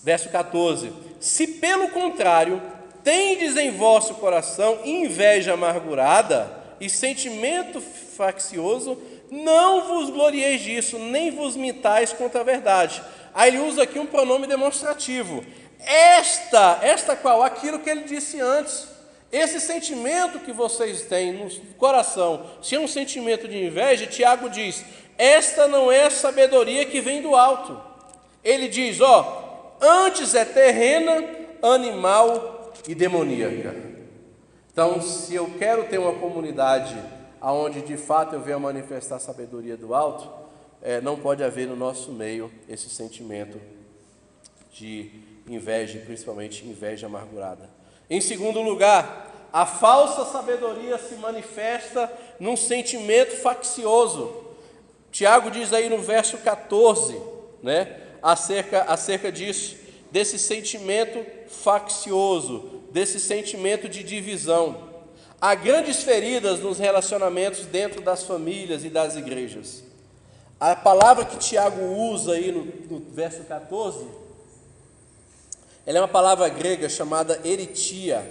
Verso 14, se pelo contrário tendes em vosso coração inveja amargurada e sentimento faccioso, não vos glorieis disso, nem vos mintais contra a verdade. Aí ele usa aqui um pronome demonstrativo. Esta qual? Aquilo que ele disse antes. Esse sentimento que vocês têm no coração, se é um sentimento de inveja, Tiago diz, esta não é a sabedoria que vem do alto. Ele diz, antes é terrena, animal e demoníaca. Então, se eu quero ter uma comunidade onde de fato eu venha manifestar a sabedoria do alto, não pode haver no nosso meio esse sentimento de inveja, principalmente inveja amargurada. Em segundo lugar, a falsa sabedoria se manifesta num sentimento faccioso. Tiago diz aí no verso 14, acerca disso, desse sentimento faccioso, desse sentimento de divisão. Há grandes feridas nos relacionamentos dentro das famílias e das igrejas. A palavra que Tiago usa aí no verso 14, ela é uma palavra grega chamada eritia,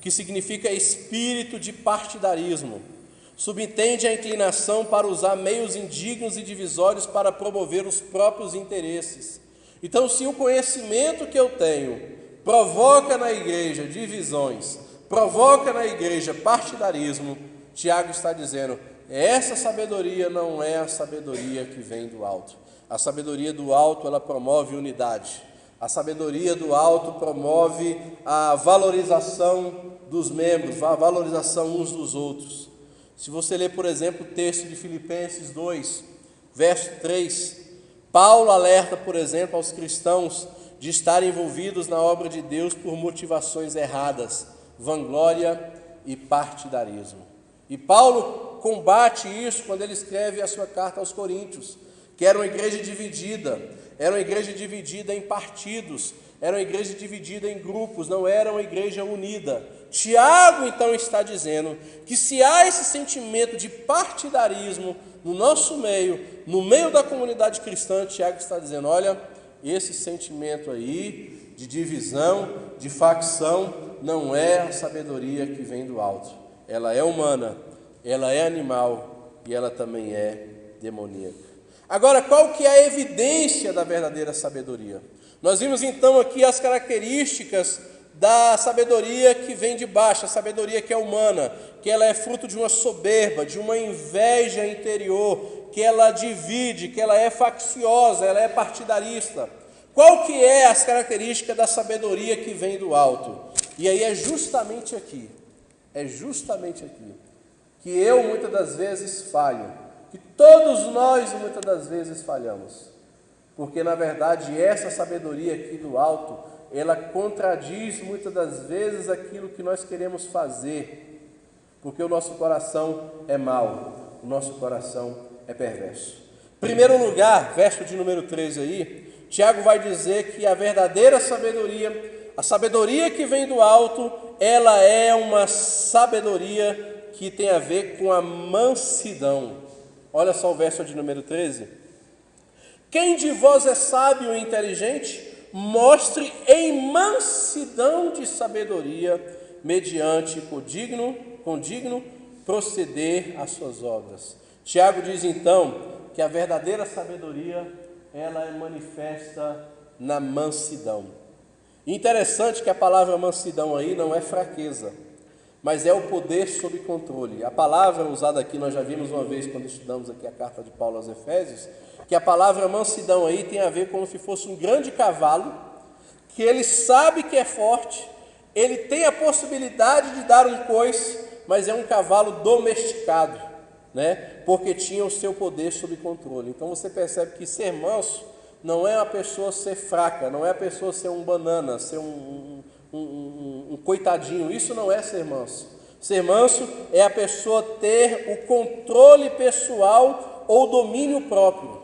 que significa espírito de partidarismo. Subentende a inclinação para usar meios indignos e divisórios para promover os próprios interesses. Então, se o conhecimento que eu tenho provoca na igreja divisões, provoca na igreja partidarismo, Tiago está dizendo, essa sabedoria não é a sabedoria que vem do alto. A sabedoria do alto, ela promove unidade. A sabedoria do alto promove a valorização dos membros, a valorização uns dos outros. Se você ler, por exemplo, o texto de Filipenses 2, verso 3, Paulo alerta, por exemplo, aos cristãos de estarem envolvidos na obra de Deus por motivações erradas, vanglória e partidarismo. E Paulo combate isso quando ele escreve a sua carta aos Coríntios, que era uma igreja dividida, em partidos, era uma igreja dividida em grupos, não era uma igreja unida. Tiago então está dizendo que se há esse sentimento de partidarismo no nosso meio, no meio da comunidade cristã, Tiago está dizendo, olha, esse sentimento aí de divisão, de facção, não é a sabedoria que vem do alto. Ela é humana, ela é animal e ela também é demoníaca. Agora, qual que é a evidência da verdadeira sabedoria? Nós vimos então aqui as características da sabedoria que vem de baixo, a sabedoria que é humana, que ela é fruto de uma soberba, de uma inveja interior, que ela divide, que ela é facciosa, ela é partidarista. Qual que é as características da sabedoria que vem do alto? E aí é justamente aqui que eu muitas das vezes falho, que todos nós muitas das vezes falhamos, porque na verdade essa sabedoria aqui do alto, ela contradiz muitas das vezes aquilo que nós queremos fazer, porque o nosso coração é mau, o nosso coração é perverso. Em primeiro lugar, verso de número 13 aí, Tiago vai dizer que a verdadeira sabedoria, a sabedoria que vem do alto, ela é uma sabedoria que tem a ver com a mansidão. Olha só o verso de número 13. Quem de vós é sábio e inteligente, mostre em mansidão de sabedoria, mediante condigno proceder às suas obras. Tiago diz então que a verdadeira sabedoria, ela é manifesta na mansidão. Interessante que a palavra mansidão aí não é fraqueza, mas é o poder sob controle. A palavra usada aqui, nós já vimos uma vez quando estudamos aqui a carta de Paulo aos Efésios, que a palavra mansidão aí tem a ver como se fosse um grande cavalo, que ele sabe que é forte, ele tem a possibilidade de dar um coice, mas é um cavalo domesticado, porque tinha o seu poder sob controle. Então você percebe que ser manso não é a pessoa ser fraca, não é a pessoa ser um banana, ser um coitadinho. Isso não é ser manso. Ser manso é a pessoa ter o controle pessoal ou domínio próprio,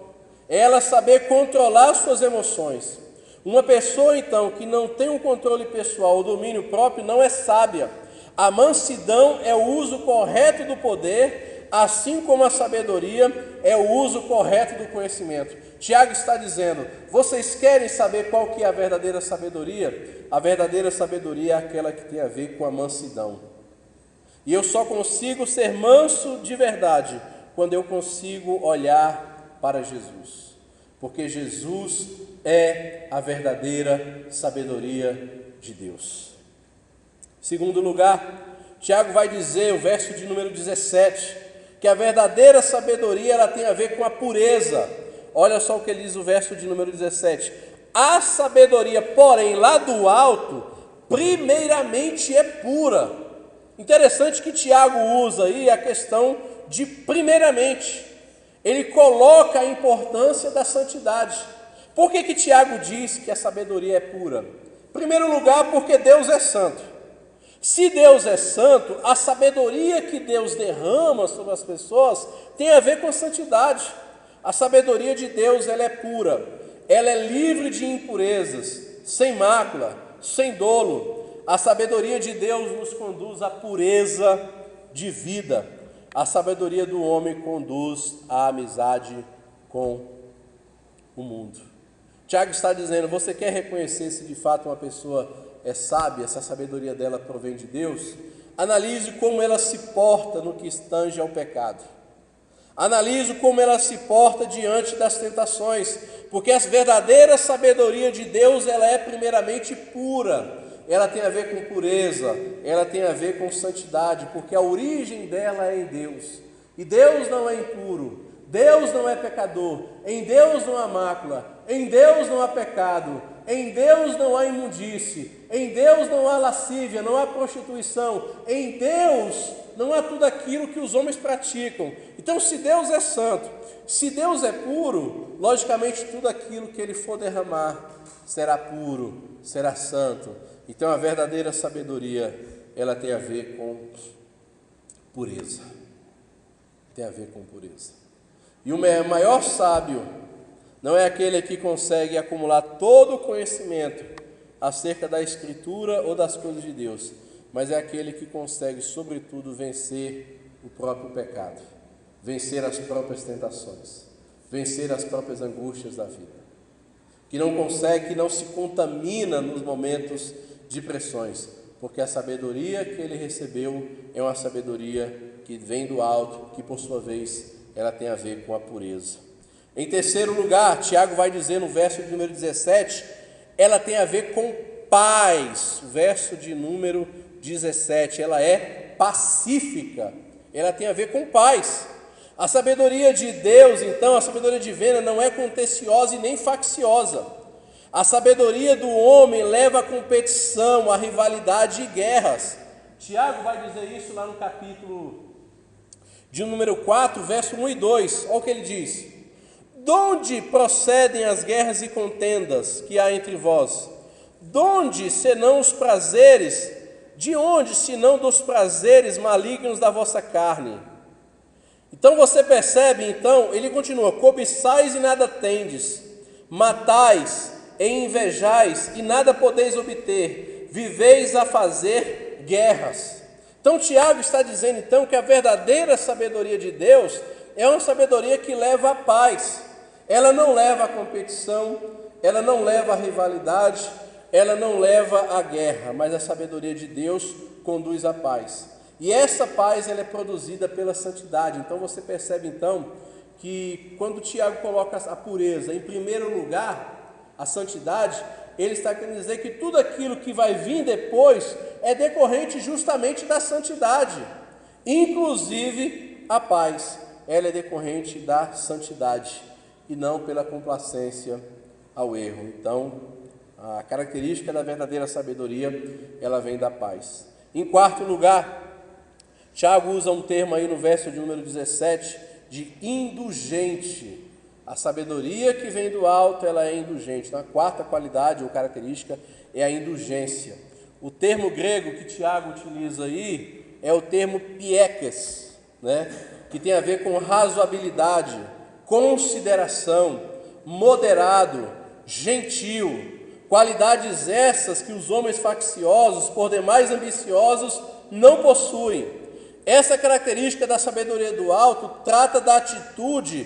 é ela saber controlar suas emoções. Uma pessoa então que não tem um controle pessoal ou domínio próprio não é sábia. A mansidão é o uso correto do poder, assim como a sabedoria é o uso correto do conhecimento. Tiago está dizendo, vocês querem saber qual que é a verdadeira sabedoria? A verdadeira sabedoria é aquela que tem a ver com a mansidão. E eu só consigo ser manso de verdade quando eu consigo olhar para Jesus, porque Jesus é a verdadeira sabedoria de Deus. Segundo lugar, Tiago vai dizer, o verso de número 17, que a verdadeira sabedoria ela tem a ver com a pureza. Olha só o que ele diz o verso de número 17. A sabedoria, porém, lá do alto, primeiramente é pura. Interessante que Tiago usa aí a questão de primeiramente. Ele coloca a importância da santidade. Por que Tiago diz que a sabedoria é pura? Em primeiro lugar, porque Deus é santo. Se Deus é santo, a sabedoria que Deus derrama sobre as pessoas tem a ver com a santidade. A sabedoria de Deus ela é pura, ela é livre de impurezas, sem mácula, sem dolo. A sabedoria de Deus nos conduz à pureza de vida. A sabedoria do homem conduz à amizade com o mundo. Tiago está dizendo, você quer reconhecer se de fato uma pessoa é sábia, se a sabedoria dela provém de Deus? Analise como ela se porta no que tange ao pecado. Analise como ela se porta diante das tentações, porque a verdadeira sabedoria de Deus, ela é primeiramente pura, ela tem a ver com pureza, ela tem a ver com santidade, porque a origem dela é em Deus, e Deus não é impuro, Deus não é pecador, em Deus não há mácula, em Deus não há pecado, em Deus não há imundície, em Deus não há lascívia, não há prostituição, em Deus não há tudo aquilo que os homens praticam. Então, se Deus é santo, se Deus é puro, logicamente tudo aquilo que Ele for derramar será puro, será santo. Então, a verdadeira sabedoria, ela tem a ver com pureza. Tem a ver com pureza. E o maior sábio não é aquele que consegue acumular todo o conhecimento acerca da Escritura ou das coisas de Deus, mas é aquele que consegue, sobretudo, vencer o próprio pecado, vencer as próprias tentações, vencer as próprias angústias da vida, que não consegue, que não se contamina nos momentos de pressões, porque a sabedoria que ele recebeu é uma sabedoria que vem do alto, que por sua vez ela tem a ver com a pureza. Em terceiro lugar, Tiago vai dizer no verso de número 17, ela tem a ver com paz. O verso de número 17, ela é pacífica, ela tem a ver com paz. A sabedoria de Deus, então, a sabedoria divina não é contenciosa e nem facciosa. A sabedoria do homem leva à competição, à rivalidade e guerras. Tiago vai dizer isso lá no capítulo de número 4, verso 1 e 2. Olha o que ele diz. Donde procedem as guerras e contendas que há entre vós? Donde, senão os prazeres? De onde, senão dos prazeres malignos da vossa carne? Então você percebe, então, ele continua, cobiçais e nada tendes, matais e invejais e nada podeis obter, viveis a fazer guerras. Então Tiago está dizendo então que a verdadeira sabedoria de Deus é uma sabedoria que leva à paz. Ela não leva à competição, ela não leva à rivalidade, ela não leva à guerra, mas a sabedoria de Deus conduz à paz. E essa paz ela é produzida pela santidade. Então você percebe então que quando Tiago coloca a pureza em primeiro lugar, a santidade, ele está querendo dizer que tudo aquilo que vai vir depois é decorrente justamente da santidade, inclusive a paz, ela é decorrente da santidade e não pela complacência ao erro. Então, a característica da verdadeira sabedoria, ela vem da paz. Em quarto lugar, Tiago usa um termo aí no verso de número 17, de indulgente. A sabedoria que vem do alto, ela é indulgente. Então, a quarta qualidade ou característica é a indulgência. O termo grego que Tiago utiliza aí é o termo piekes, né? Que tem a ver com razoabilidade, consideração, moderado, gentil, qualidades essas que os homens facciosos, por demais ambiciosos, não possuem. Essa característica da sabedoria do alto trata da atitude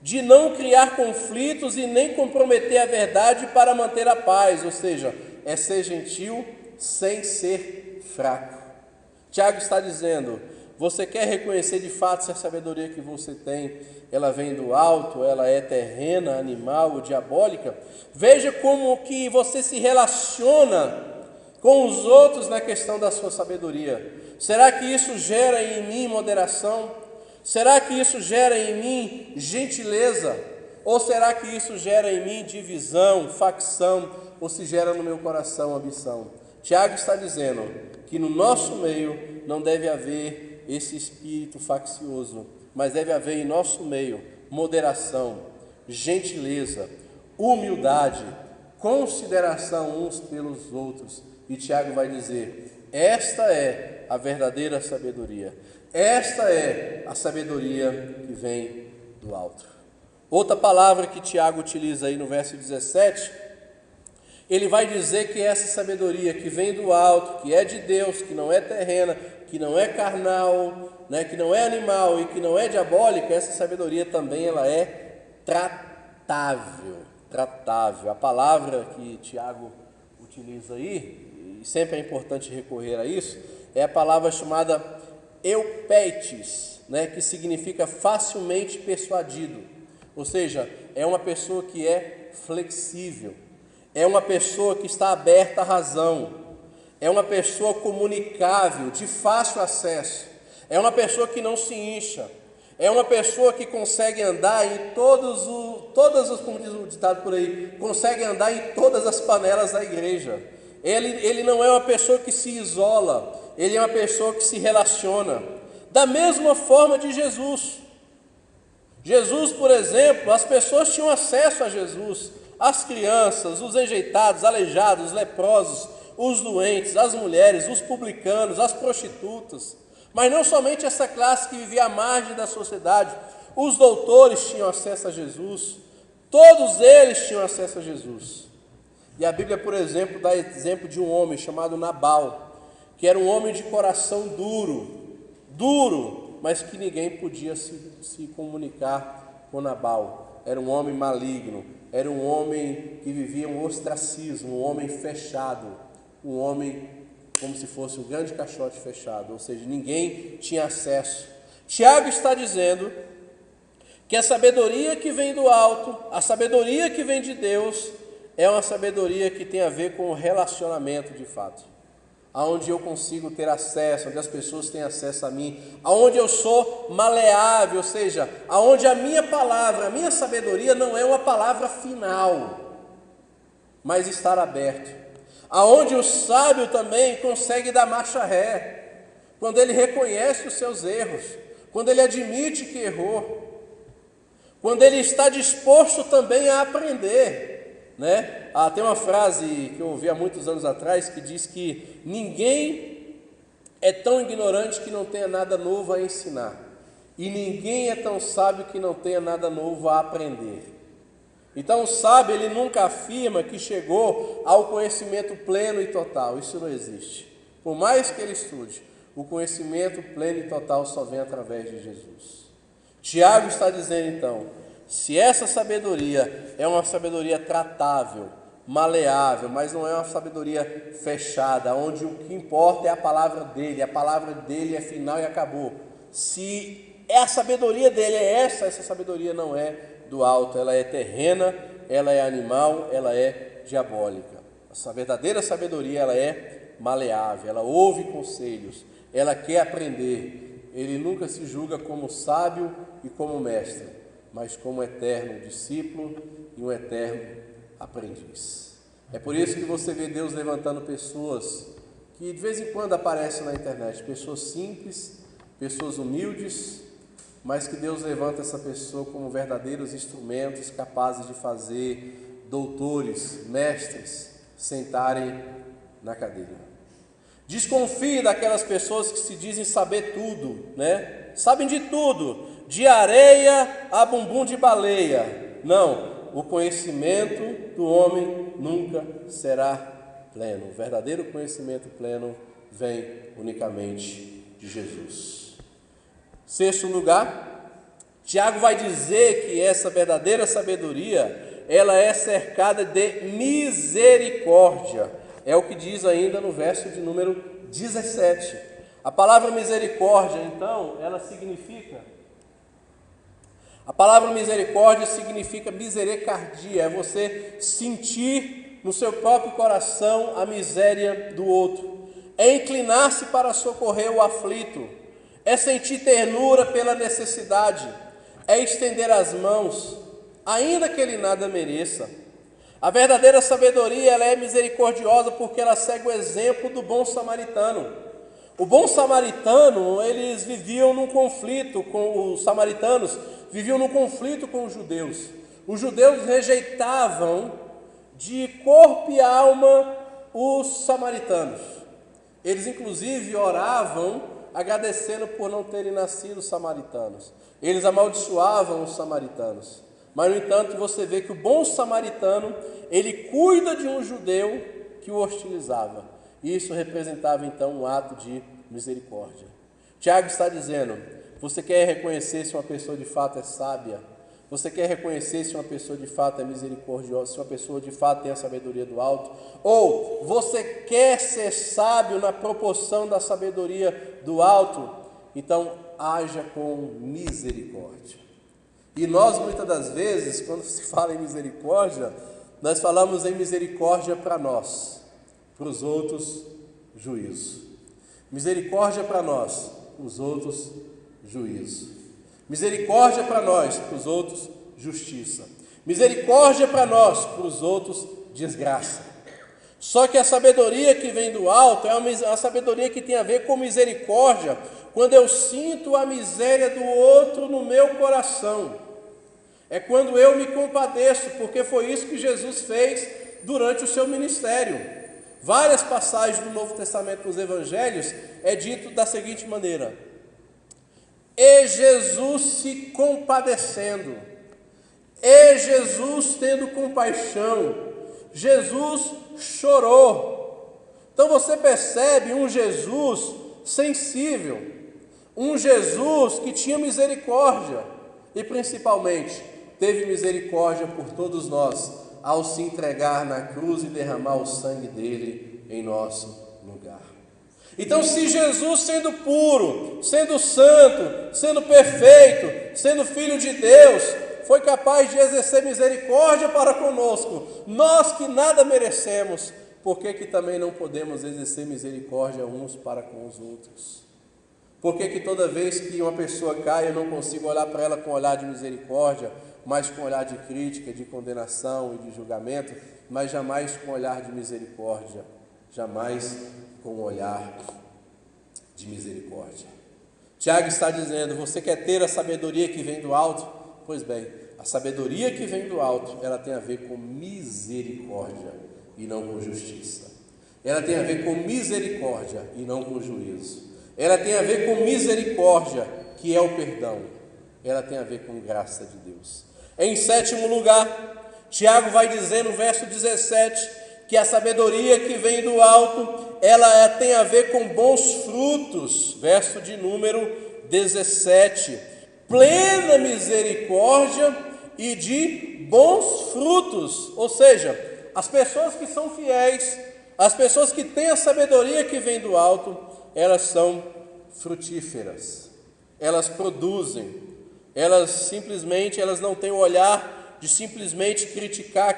de não criar conflitos e nem comprometer a verdade para manter a paz, ou seja, é ser gentil sem ser fraco. Tiago está dizendo, Você quer reconhecer de fato se a sabedoria que você tem, ela vem do alto, ela é terrena, animal ou diabólica? Veja como que você se relaciona com os outros na questão da sua sabedoria. Será que isso gera em mim moderação? Será que isso gera em mim gentileza? Ou será que isso gera em mim divisão, facção, ou se gera no meu coração ambição? Tiago está dizendo que no nosso meio não deve haver esse espírito faccioso, mas deve haver em nosso meio moderação, gentileza, humildade, consideração uns pelos outros. E Tiago vai dizer: esta é a verdadeira sabedoria. Esta é a sabedoria que vem do alto. Outra palavra que Tiago utiliza aí no verso 17, ele vai dizer que essa sabedoria que vem do alto, que é de Deus, que não é terrena, que não é carnal, que não é animal e que não é diabólica, essa sabedoria também ela é tratável. A palavra que Tiago utiliza aí, e sempre é importante recorrer a isso, é a palavra chamada eupeites, que significa facilmente persuadido. Ou seja, é uma pessoa que é flexível, é uma pessoa que está aberta à razão, é uma pessoa comunicável, de fácil acesso, é uma pessoa que não se incha, é uma pessoa que consegue andar em como diz o ditado por aí, consegue andar em todas as panelas da igreja. Ele não é uma pessoa que se isola, ele é uma pessoa que se relaciona. Da mesma forma de Jesus. Jesus, por exemplo, as pessoas tinham acesso a Jesus, as crianças, os enjeitados, aleijados, os leprosos, os doentes, as mulheres, os publicanos, as prostitutas. Mas não somente essa classe que vivia à margem da sociedade, os doutores tinham acesso a Jesus, todos eles tinham acesso a Jesus. E a Bíblia, por exemplo, dá exemplo de um homem chamado Nabal, que era um homem de coração duro, mas que ninguém podia se comunicar com Nabal. Era um homem maligno, era um homem que vivia um ostracismo, um homem fechado, um homem como se fosse um grande caixote fechado, ou seja, ninguém tinha acesso. Tiago está dizendo que a sabedoria que vem do alto, a sabedoria que vem de Deus, é uma sabedoria que tem a ver com o relacionamento de fato, aonde eu consigo ter acesso, onde as pessoas têm acesso a mim, aonde eu sou maleável, ou seja, aonde a minha palavra, a minha sabedoria não é uma palavra final, mas estar aberto. Aonde o sábio também consegue dar marcha ré, quando ele reconhece os seus erros, quando ele admite que errou, quando ele está disposto também a aprender, tem uma frase que eu ouvi há muitos anos atrás que diz que ninguém é tão ignorante que não tenha nada novo a ensinar, e ninguém é tão sábio que não tenha nada novo a aprender. Então o sábio, ele nunca afirma que chegou ao conhecimento pleno e total. Isso não existe. Por mais que ele estude, o conhecimento pleno e total só vem através de Jesus. Tiago está dizendo então, se essa sabedoria é uma sabedoria tratável, maleável, mas não é uma sabedoria fechada, onde o que importa é a palavra dele é final e acabou. Se a sabedoria dele é essa sabedoria não é do alto, ela é terrena, ela é animal, ela é diabólica. A verdadeira sabedoria, ela é maleável, ela ouve conselhos, ela quer aprender. Ele nunca se julga como sábio e como mestre, mas como eterno discípulo e um eterno aprendiz. É por isso que você vê Deus levantando pessoas que de vez em quando aparecem na internet, pessoas simples, pessoas humildes, mas que Deus levanta essa pessoa como verdadeiros instrumentos capazes de fazer doutores, mestres, sentarem na cadeira. Desconfie daquelas pessoas que se dizem saber tudo, Sabem de tudo, de areia a bumbum de baleia. Não, o conhecimento do homem nunca será pleno. O verdadeiro conhecimento pleno vem unicamente de Jesus. Sexto lugar, Tiago vai dizer que essa verdadeira sabedoria, ela é cercada de misericórdia. É o que diz ainda no verso de número 17. A palavra misericórdia, então, a palavra misericórdia significa misericardia, é você sentir no seu próprio coração a miséria do outro, é inclinar-se para socorrer o aflito, é sentir ternura pela necessidade, é estender as mãos, ainda que ele nada mereça. A verdadeira sabedoria, ela é misericordiosa porque ela segue o exemplo do bom samaritano. O bom samaritano, eles viviam num conflito com os samaritanos, viviam num conflito com os judeus. Os judeus rejeitavam de corpo e alma os samaritanos. Eles inclusive oravam agradecendo por não terem nascido samaritanos. Eles amaldiçoavam os samaritanos. Mas, no entanto, você vê que o bom samaritano, ele cuida de um judeu que o hostilizava. Isso representava, então, um ato de misericórdia. Tiago está dizendo, você quer reconhecer se uma pessoa de fato é sábia? Você quer reconhecer se uma pessoa de fato é misericordiosa, se uma pessoa de fato tem a sabedoria do alto? Ou você quer ser sábio na proporção da sabedoria do alto? Então, haja com misericórdia. E nós, muitas das vezes, quando se fala em misericórdia, nós falamos em misericórdia para nós, para os outros, juízo. Misericórdia para nós, para os outros, juízo. Misericórdia para nós, para os outros, justiça. Misericórdia para nós, para os outros, desgraça. Só que a sabedoria que vem do alto é uma sabedoria que tem a ver com misericórdia, quando eu sinto a miséria do outro no meu coração. É quando eu me compadeço, porque foi isso que Jesus fez durante o seu ministério. Várias passagens do Novo Testamento nos Evangelhos é dito da seguinte maneira: e Jesus se compadecendo, e Jesus tendo compaixão, Jesus chorou. Então você percebe um Jesus sensível, um Jesus que tinha misericórdia e principalmente teve misericórdia por todos nós ao se entregar na cruz e derramar o sangue dele em nosso lugar. Então, se Jesus, sendo puro, sendo santo, sendo perfeito, sendo filho de Deus, foi capaz de exercer misericórdia para conosco, nós que nada merecemos, por que também não podemos exercer misericórdia uns para com os outros? Por que toda vez que uma pessoa cai, eu não consigo olhar para ela com um olhar de misericórdia, mas com um olhar de crítica, de condenação e de julgamento, mas jamais com um olhar de misericórdia, jamais com um olhar de misericórdia? Tiago está dizendo, você quer ter a sabedoria que vem do alto? Pois bem, a sabedoria que vem do alto, ela tem a ver com misericórdia e não com justiça. Ela tem a ver com misericórdia e não com juízo. Ela tem a ver com misericórdia, que é o perdão. Ela tem a ver com graça de Deus. Em sétimo lugar, Tiago vai dizer no verso 17, que a sabedoria que vem do alto, ela tem a ver com bons frutos. Verso de número 17. Plena misericórdia e de bons frutos. Ou seja, as pessoas que são fiéis, as pessoas que têm a sabedoria que vem do alto, elas são frutíferas, elas produzem, elas não têm o olhar de simplesmente criticar,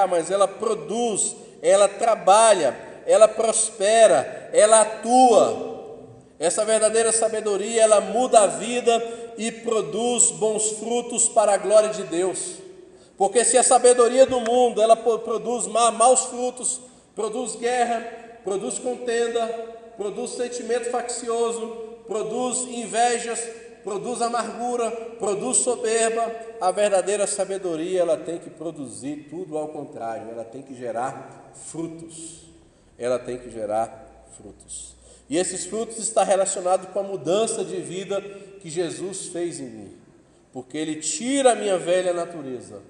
mas ela produz, ela trabalha, ela prospera, ela atua. Essa verdadeira sabedoria, ela muda a vida e produz bons frutos para a glória de Deus. Porque se a sabedoria do mundo, ela produz maus frutos, produz guerra, produz contenda, produz sentimento faccioso, produz invejas, produz amargura, produz soberba, a verdadeira sabedoria, ela tem que produzir tudo ao contrário, ela tem que gerar frutos, E esses frutos estão relacionados com a mudança de vida que Jesus fez em mim, porque Ele tira a minha velha natureza.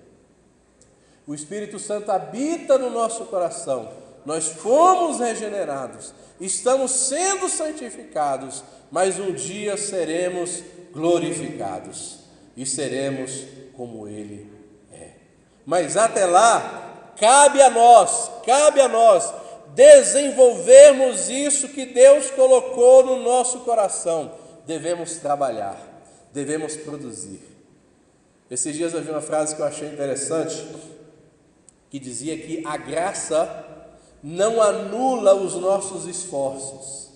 O Espírito Santo habita no nosso coração, nós fomos regenerados, estamos sendo santificados, mas um dia seremos glorificados e seremos como Ele é. Mas até lá, cabe a nós desenvolvermos isso que Deus colocou no nosso coração, devemos trabalhar, devemos produzir. Esses dias eu vi uma frase que eu achei interessante, que dizia que a graça não anula os nossos esforços,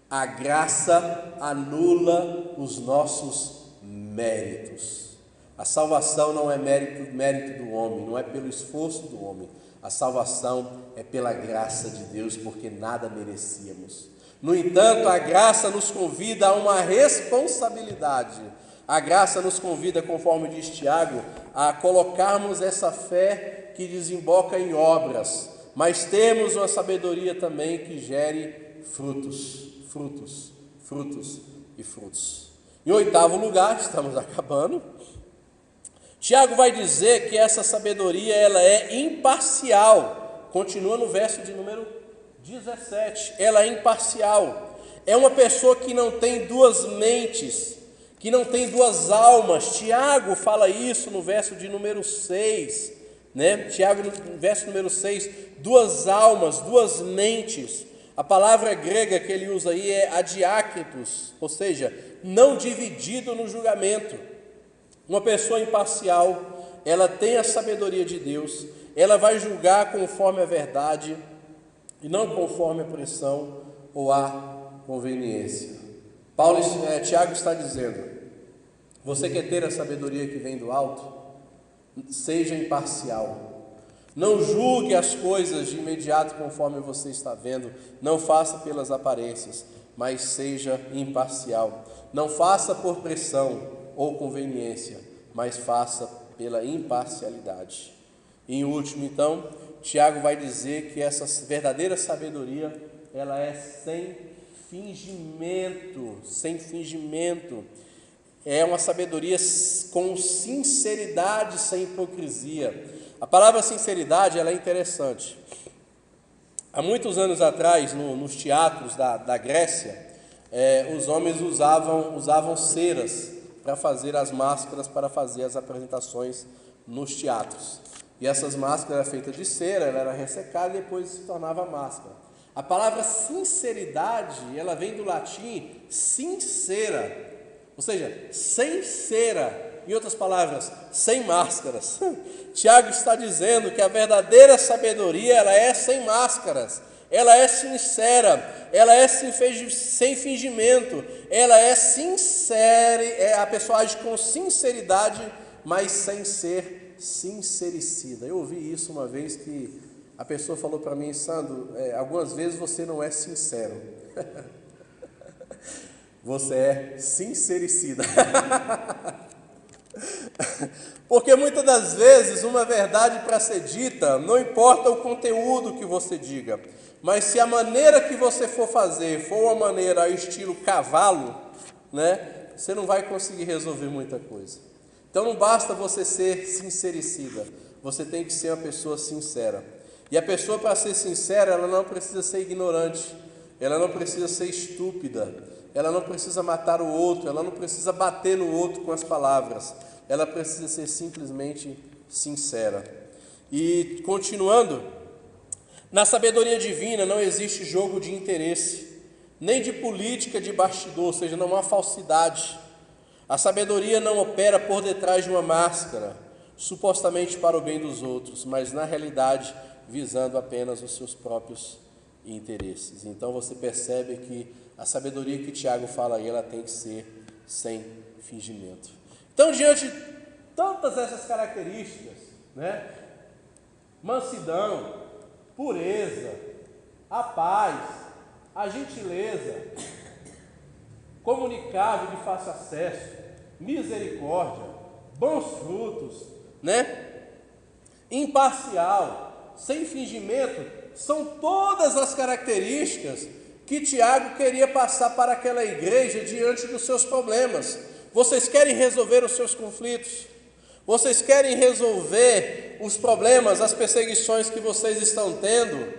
a graça anula os nossos méritos. A salvação não é mérito do homem, não é pelo esforço do homem. A salvação é pela graça de Deus, porque nada merecíamos. No entanto, a graça nos convida a uma responsabilidade. A graça nos convida, conforme diz Tiago, a colocarmos essa fé que desemboca em obras, mas temos uma sabedoria também que gere frutos. Em oitavo lugar, estamos acabando, Tiago vai dizer que essa sabedoria ela é imparcial. Continua no verso de número 17. Ela é imparcial. É uma pessoa que não tem duas mentes, que não tem duas almas. Tiago fala isso no verso de número 6. Tiago, no verso número 6, duas almas, duas mentes. A palavra grega que ele usa aí é adiácritos, ou seja, não dividido no julgamento. Uma pessoa imparcial, ela tem a sabedoria de Deus, ela vai julgar conforme a verdade e não conforme a pressão ou a conveniência. Tiago está dizendo, você quer ter a sabedoria que vem do alto? Seja imparcial. Não julgue as coisas de imediato conforme você está vendo, não faça pelas aparências, mas seja imparcial. Não faça por pressão ou conveniência, mas faça pela imparcialidade. E em último, então, Tiago vai dizer que essa verdadeira sabedoria, ela é sem fingimento, é uma sabedoria com sinceridade, sem hipocrisia. A palavra sinceridade, ela é interessante. Há muitos anos atrás, nos teatros da Grécia, os homens usavam ceras para fazer as máscaras, para fazer as apresentações nos teatros. E essas máscaras eram feitas de cera, ela era ressecada e depois se tornava máscara. A palavra sinceridade, ela vem do latim sincera, ou seja, sem cera, em outras palavras, sem máscaras. Tiago está dizendo que a verdadeira sabedoria, ela é sem máscaras, ela é sincera, ela é sem fingimento, ela é sincera, a pessoa age com sinceridade, mas sem ser sincericida. Eu ouvi isso uma vez que a pessoa falou para mim, Sandro, algumas vezes você não é sincero, você é sincericida. Porque muitas das vezes uma verdade para ser dita, não importa o conteúdo que você diga, mas se a maneira que você for fazer for uma maneira estilo cavalo, você não vai conseguir resolver muita coisa. Então não basta você ser sincericida, você tem que ser uma pessoa sincera. E a pessoa, para ser sincera, ela não precisa ser ignorante, ela não precisa ser estúpida, ela não precisa matar o outro, ela não precisa bater no outro com as palavras, ela precisa ser simplesmente sincera. E continuando, na sabedoria divina não existe jogo de interesse, nem de política de bastidor, ou seja, não há falsidade. A sabedoria não opera por detrás de uma máscara, supostamente para o bem dos outros, mas na realidade visando apenas os seus próprios interesses. Então você percebe que a sabedoria que Tiago fala aí, ela tem que ser sem fingimento. Então, diante de tantas essas características, mansidão, pureza, a paz, a gentileza, comunicável de fácil acesso, misericórdia, bons frutos, imparcial, sem fingimento, são todas as características que Tiago queria passar para aquela igreja diante dos seus problemas. Vocês querem resolver os seus conflitos? Vocês querem resolver os problemas, as perseguições que vocês estão tendo?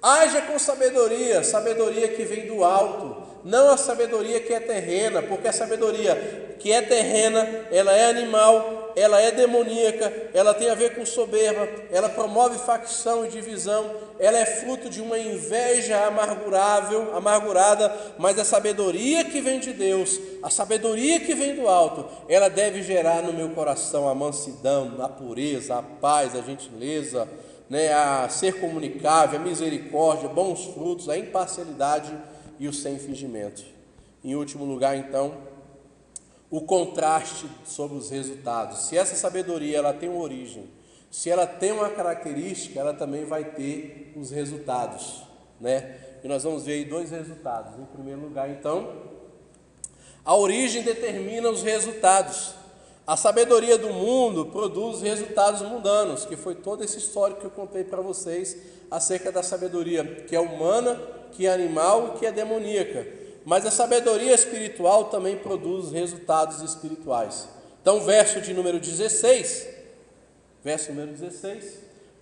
Haja com sabedoria, sabedoria que vem do alto, não a sabedoria que é terrena, porque a sabedoria que é terrena, ela é animal, ela é demoníaca, ela tem a ver com soberba, ela promove facção e divisão, ela é fruto de uma inveja amargurada, mas a sabedoria que vem de Deus, a sabedoria que vem do alto, ela deve gerar no meu coração a mansidão, a pureza, a paz, a gentileza, a ser comunicável, a misericórdia, bons frutos, a imparcialidade e o sem fingimento. Em último lugar, então, o contraste sobre os resultados. Se essa sabedoria ela tem uma origem, se ela tem uma característica, ela também vai ter os resultados, E nós vamos ver aí 2 resultados. Em primeiro lugar, então, a origem determina os resultados. A sabedoria do mundo produz resultados mundanos, que foi todo esse histórico que eu contei para vocês acerca da sabedoria, que é humana, que é animal e que é demoníaca. Mas a sabedoria espiritual também produz resultados espirituais. Então, verso número 16,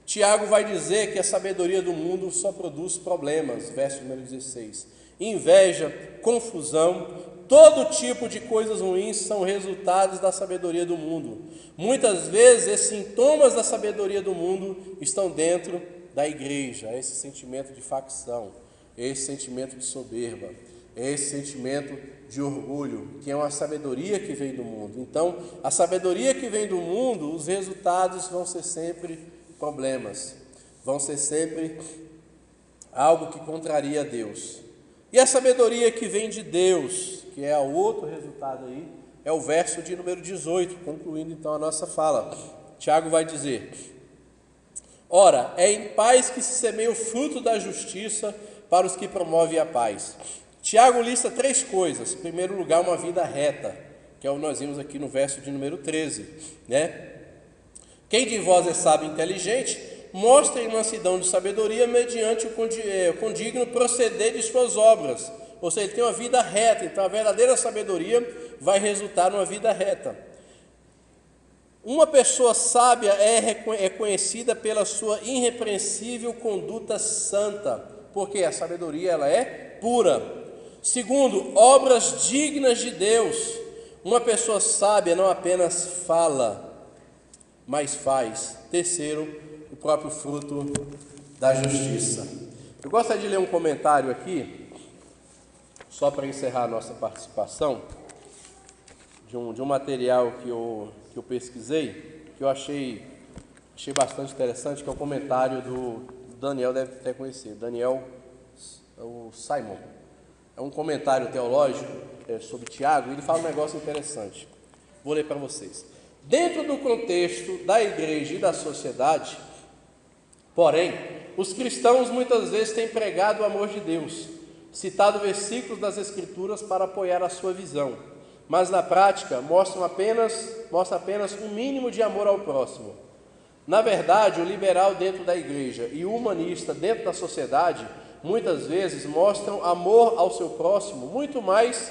Tiago vai dizer que a sabedoria do mundo só produz problemas. Verso número 16. Inveja, confusão, todo tipo de coisas ruins são resultados da sabedoria do mundo. Muitas vezes, esses sintomas da sabedoria do mundo estão dentro da igreja. Esse sentimento de facção, esse sentimento de soberba, esse sentimento de orgulho, que é uma sabedoria que vem do mundo. Então, a sabedoria que vem do mundo, os resultados vão ser sempre problemas, vão ser sempre algo que contraria a Deus. E a sabedoria que vem de Deus, que é o outro resultado aí, é o verso de número 18, concluindo então a nossa fala. Tiago vai dizer: ora, é em paz que se semeia o fruto da justiça para os que promovem a paz. Tiago lista 3 coisas. Em primeiro lugar, uma vida reta, que é o que nós vimos aqui no verso de número 13, Quem de vós é sábio e inteligente, mostre mansidão de sabedoria mediante o condigno proceder de suas obras. Ou seja, ele tem uma vida reta, então a verdadeira sabedoria vai resultar numa vida reta. Uma pessoa sábia é conhecida pela sua irrepreensível conduta santa, porque a sabedoria ela é pura. Segundo, obras dignas de Deus. Uma pessoa sábia não apenas fala, mas faz. Terceiro, o próprio fruto da justiça. Eu gostaria de ler um comentário aqui, só para encerrar a nossa participação, de um material que eu pesquisei, que eu achei bastante interessante, que é o comentário do Daniel, deve ter conhecido, Daniel o Simon. É um comentário teológico sobre Tiago, e ele fala um negócio interessante. Vou ler para vocês. Dentro do contexto da igreja e da sociedade, porém, os cristãos muitas vezes têm pregado o amor de Deus, citado versículos das Escrituras para apoiar a sua visão, mas na prática mostra apenas um mínimo de amor ao próximo. Na verdade, o liberal dentro da igreja e o humanista dentro da sociedade muitas vezes mostram amor ao seu próximo muito mais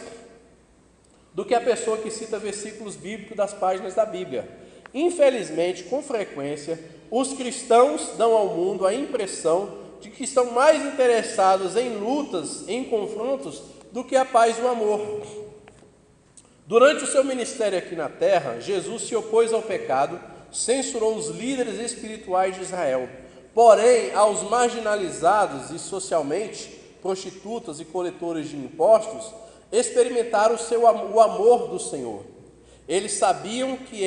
do que a pessoa que cita versículos bíblicos das páginas da Bíblia. Infelizmente, com frequência, os cristãos dão ao mundo a impressão de que estão mais interessados em lutas, em confrontos, do que a paz e o amor. Durante o seu ministério aqui na terra, Jesus se opôs ao pecado, censurou os líderes espirituais de Israel. Porém, aos marginalizados e socialmente, prostitutas e coletores de impostos, experimentaram o amor do Senhor. Eles sabiam que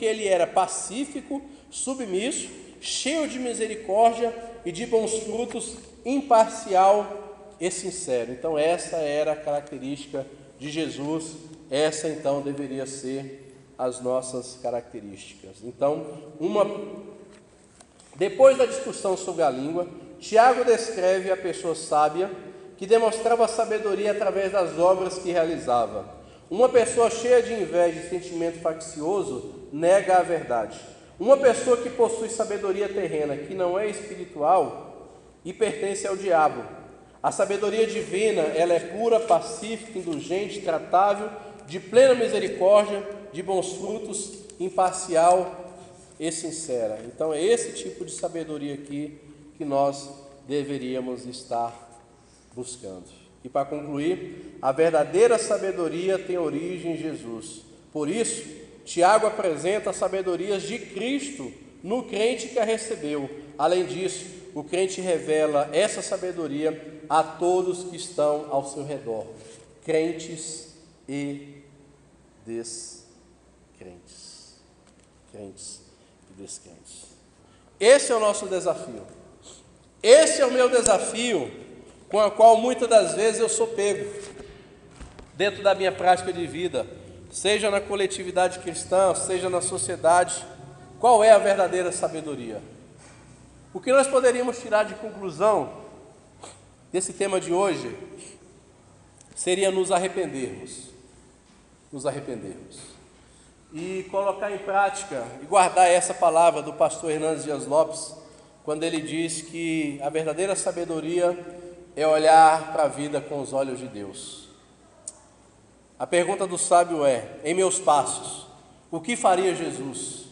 ele era pacífico, submisso, cheio de misericórdia e de bons frutos, imparcial e sincero. Então essa era a característica de Jesus, essa então deveria ser as nossas características. Então, depois da discussão sobre a língua, Tiago descreve a pessoa sábia que demonstrava sabedoria através das obras que realizava. Uma pessoa cheia de inveja e sentimento faccioso nega a verdade. Uma pessoa que possui sabedoria terrena, que não é espiritual e pertence ao diabo. A sabedoria divina, ela é pura, pacífica, indulgente, tratável, de plena misericórdia, de bons frutos, imparcial e sincera. Então é esse tipo de sabedoria aqui que nós deveríamos estar buscando. E para concluir, a verdadeira sabedoria tem origem em Jesus. Por isso, Tiago apresenta as sabedorias de Cristo no crente que a recebeu. Além disso, o crente revela essa sabedoria a todos que estão ao seu redor, crentes e descrentes. Crentes e descrentes. Esse é o nosso desafio. Esse é o meu desafio, com o qual muitas das vezes eu sou pego dentro da minha prática de vida, seja na coletividade cristã, seja na sociedade. Qual é a verdadeira sabedoria? O que nós poderíamos tirar de conclusão desse tema de hoje seria nos arrependermos e colocar em prática e guardar essa palavra do pastor Hernandes Dias Lopes, quando ele diz que a verdadeira sabedoria é olhar para a vida com os olhos de Deus. A pergunta do sábio é: em meus passos, o que faria Jesus?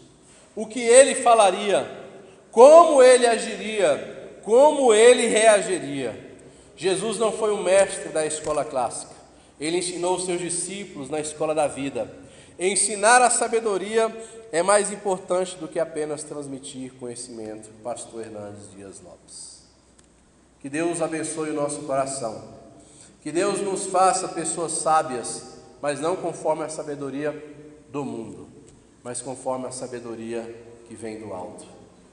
O que ele falaria? Como ele agiria? Como ele reagiria? Jesus não foi um mestre da escola clássica. Ele ensinou os seus discípulos na escola da vida. Ensinar a sabedoria é mais importante do que apenas transmitir conhecimento. Pastor Hernandes Dias Lopes. Que Deus abençoe o nosso coração. Que Deus nos faça pessoas sábias, mas não conforme a sabedoria do mundo, mas conforme a sabedoria que vem do alto.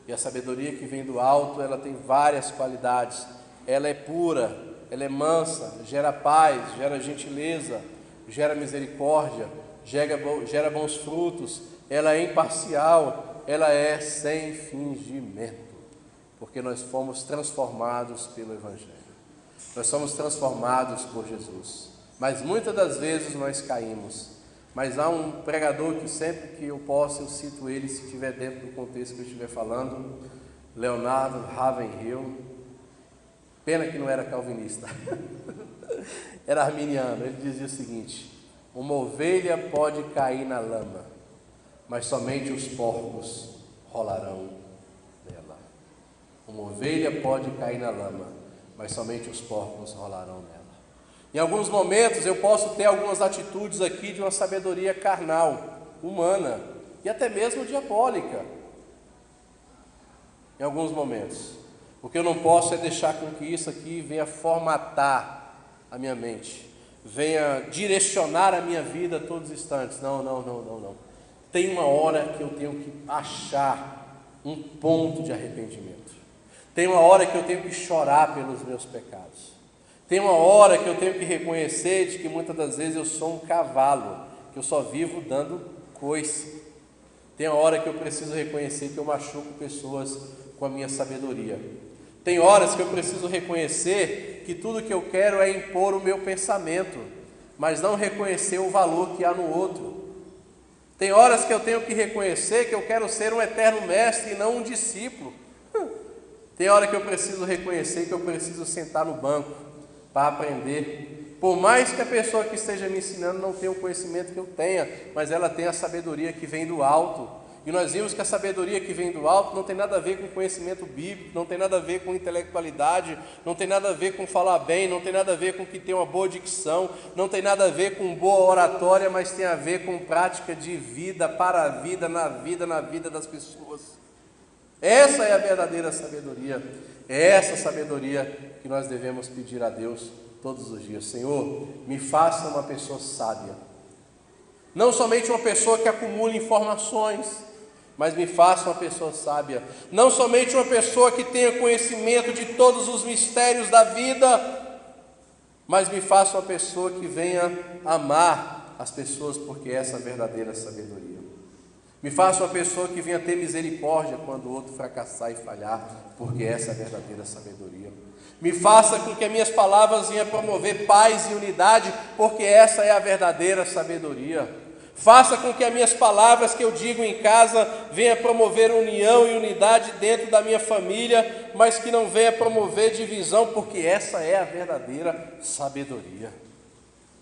E a sabedoria que vem do alto, ela tem várias qualidades. Ela é pura, ela é mansa, gera paz, gera gentileza, gera misericórdia, gera bons frutos, ela é imparcial, ela é sem fingimento, porque nós fomos transformados pelo Evangelho, nós somos transformados por Jesus, mas muitas das vezes nós caímos. Mas há um pregador que sempre que eu posso, eu cito ele, se estiver dentro do contexto que eu estiver falando, Leonardo Ravenhill. Pena que não era calvinista, era arminiano. Ele dizia o seguinte: uma ovelha pode cair na lama, mas somente os porcos rolarão nela. Uma ovelha pode cair na lama, mas somente os porcos rolarão nela. Em alguns momentos eu posso ter algumas atitudes aqui de uma sabedoria carnal, humana e até mesmo diabólica. Em alguns momentos. O que eu não posso é deixar com que isso aqui venha formatar a minha mente, venha direcionar a minha vida a todos os instantes. Não. Tem uma hora que eu tenho que achar um ponto de arrependimento. Tem uma hora que eu tenho que chorar pelos meus pecados. Tem uma hora que eu tenho que reconhecer de que muitas das vezes eu sou um cavalo, que eu só vivo dando coice. Tem uma hora que eu preciso reconhecer que eu machuco pessoas com a minha sabedoria. Tem horas que eu preciso reconhecer que tudo que eu quero é impor o meu pensamento, mas não reconhecer o valor que há no outro. Tem horas que eu tenho que reconhecer que eu quero ser um eterno mestre e não um discípulo. Tem hora que eu preciso reconhecer que eu preciso sentar no banco para aprender. Por mais que a pessoa que esteja me ensinando não tenha o conhecimento que eu tenha, mas ela tem a sabedoria que vem do alto. E nós vimos que a sabedoria que vem do alto não tem nada a ver com conhecimento bíblico, não tem nada a ver com intelectualidade, não tem nada a ver com falar bem, não tem nada a ver com que ter uma boa dicção, não tem nada a ver com boa oratória, mas tem a ver com prática de vida, para a vida, na vida das pessoas. Essa é a verdadeira sabedoria. É essa sabedoria que nós devemos pedir a Deus todos os dias. Senhor, me faça uma pessoa sábia. Não somente uma pessoa que acumula informações, mas me faça uma pessoa sábia. Não somente uma pessoa que tenha conhecimento de todos os mistérios da vida, mas me faça uma pessoa que venha amar as pessoas, porque essa é a verdadeira sabedoria. Me faça uma pessoa que venha ter misericórdia quando o outro fracassar e falhar, porque essa é a verdadeira sabedoria. Me faça com que as minhas palavras venham promover paz e unidade, porque essa é a verdadeira sabedoria. Faça com que as minhas palavras que eu digo em casa venham promover união e unidade dentro da minha família, mas que não venha promover divisão, porque essa é a verdadeira sabedoria.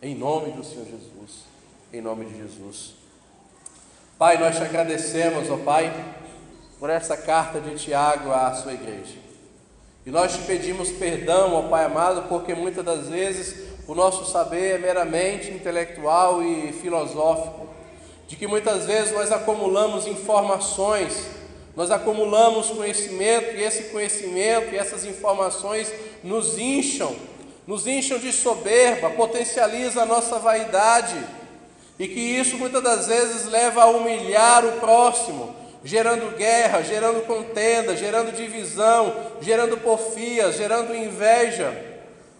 Em nome do Senhor Jesus, em nome de Jesus. Pai, nós te agradecemos, ó Pai, por essa carta de Tiago à sua igreja. E nós te pedimos perdão, ó Pai amado, porque muitas das vezes o nosso saber é meramente intelectual e filosófico. de que muitas vezes nós acumulamos informações, nós acumulamos conhecimento, e esse conhecimento e essas informações nos incham de soberba, potencializa a nossa vaidade, e que isso muitas das vezes leva a humilhar o próximo, gerando guerra, gerando contenda, gerando divisão, gerando porfias, gerando inveja.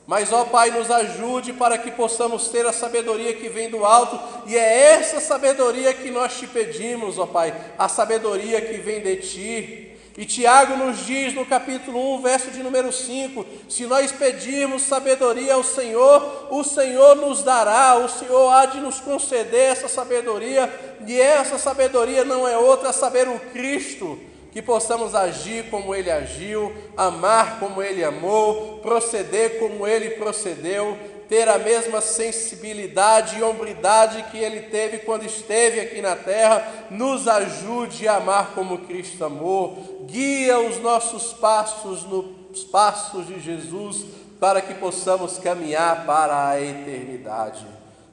Mas, ó Pai, nos ajude para que possamos ter a sabedoria que vem do alto, e é essa sabedoria que nós te pedimos, ó Pai, a sabedoria que vem de Ti. E Tiago nos diz no capítulo 1, verso de número 5, se nós pedirmos sabedoria ao Senhor, o Senhor nos dará, o Senhor há de nos conceder essa sabedoria, e essa sabedoria não é outra, a saber o Cristo, que possamos agir como Ele agiu, amar como Ele amou, proceder como Ele procedeu, ter a mesma sensibilidade e hombridade que Ele teve quando esteve aqui na terra. Nos ajude a amar como Cristo amou, guia os nossos passos nos passos de Jesus, para que possamos caminhar para a eternidade.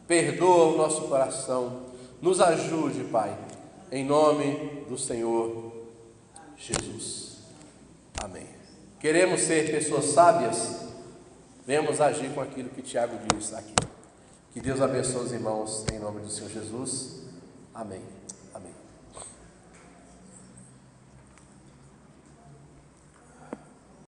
Perdoa o nosso coração, nos ajude, Pai, em nome do Senhor Jesus. Amém. Queremos ser pessoas sábias? Venhamos agir com aquilo que Tiago diz aqui. Que Deus abençoe os irmãos em nome do Senhor Jesus. Amém.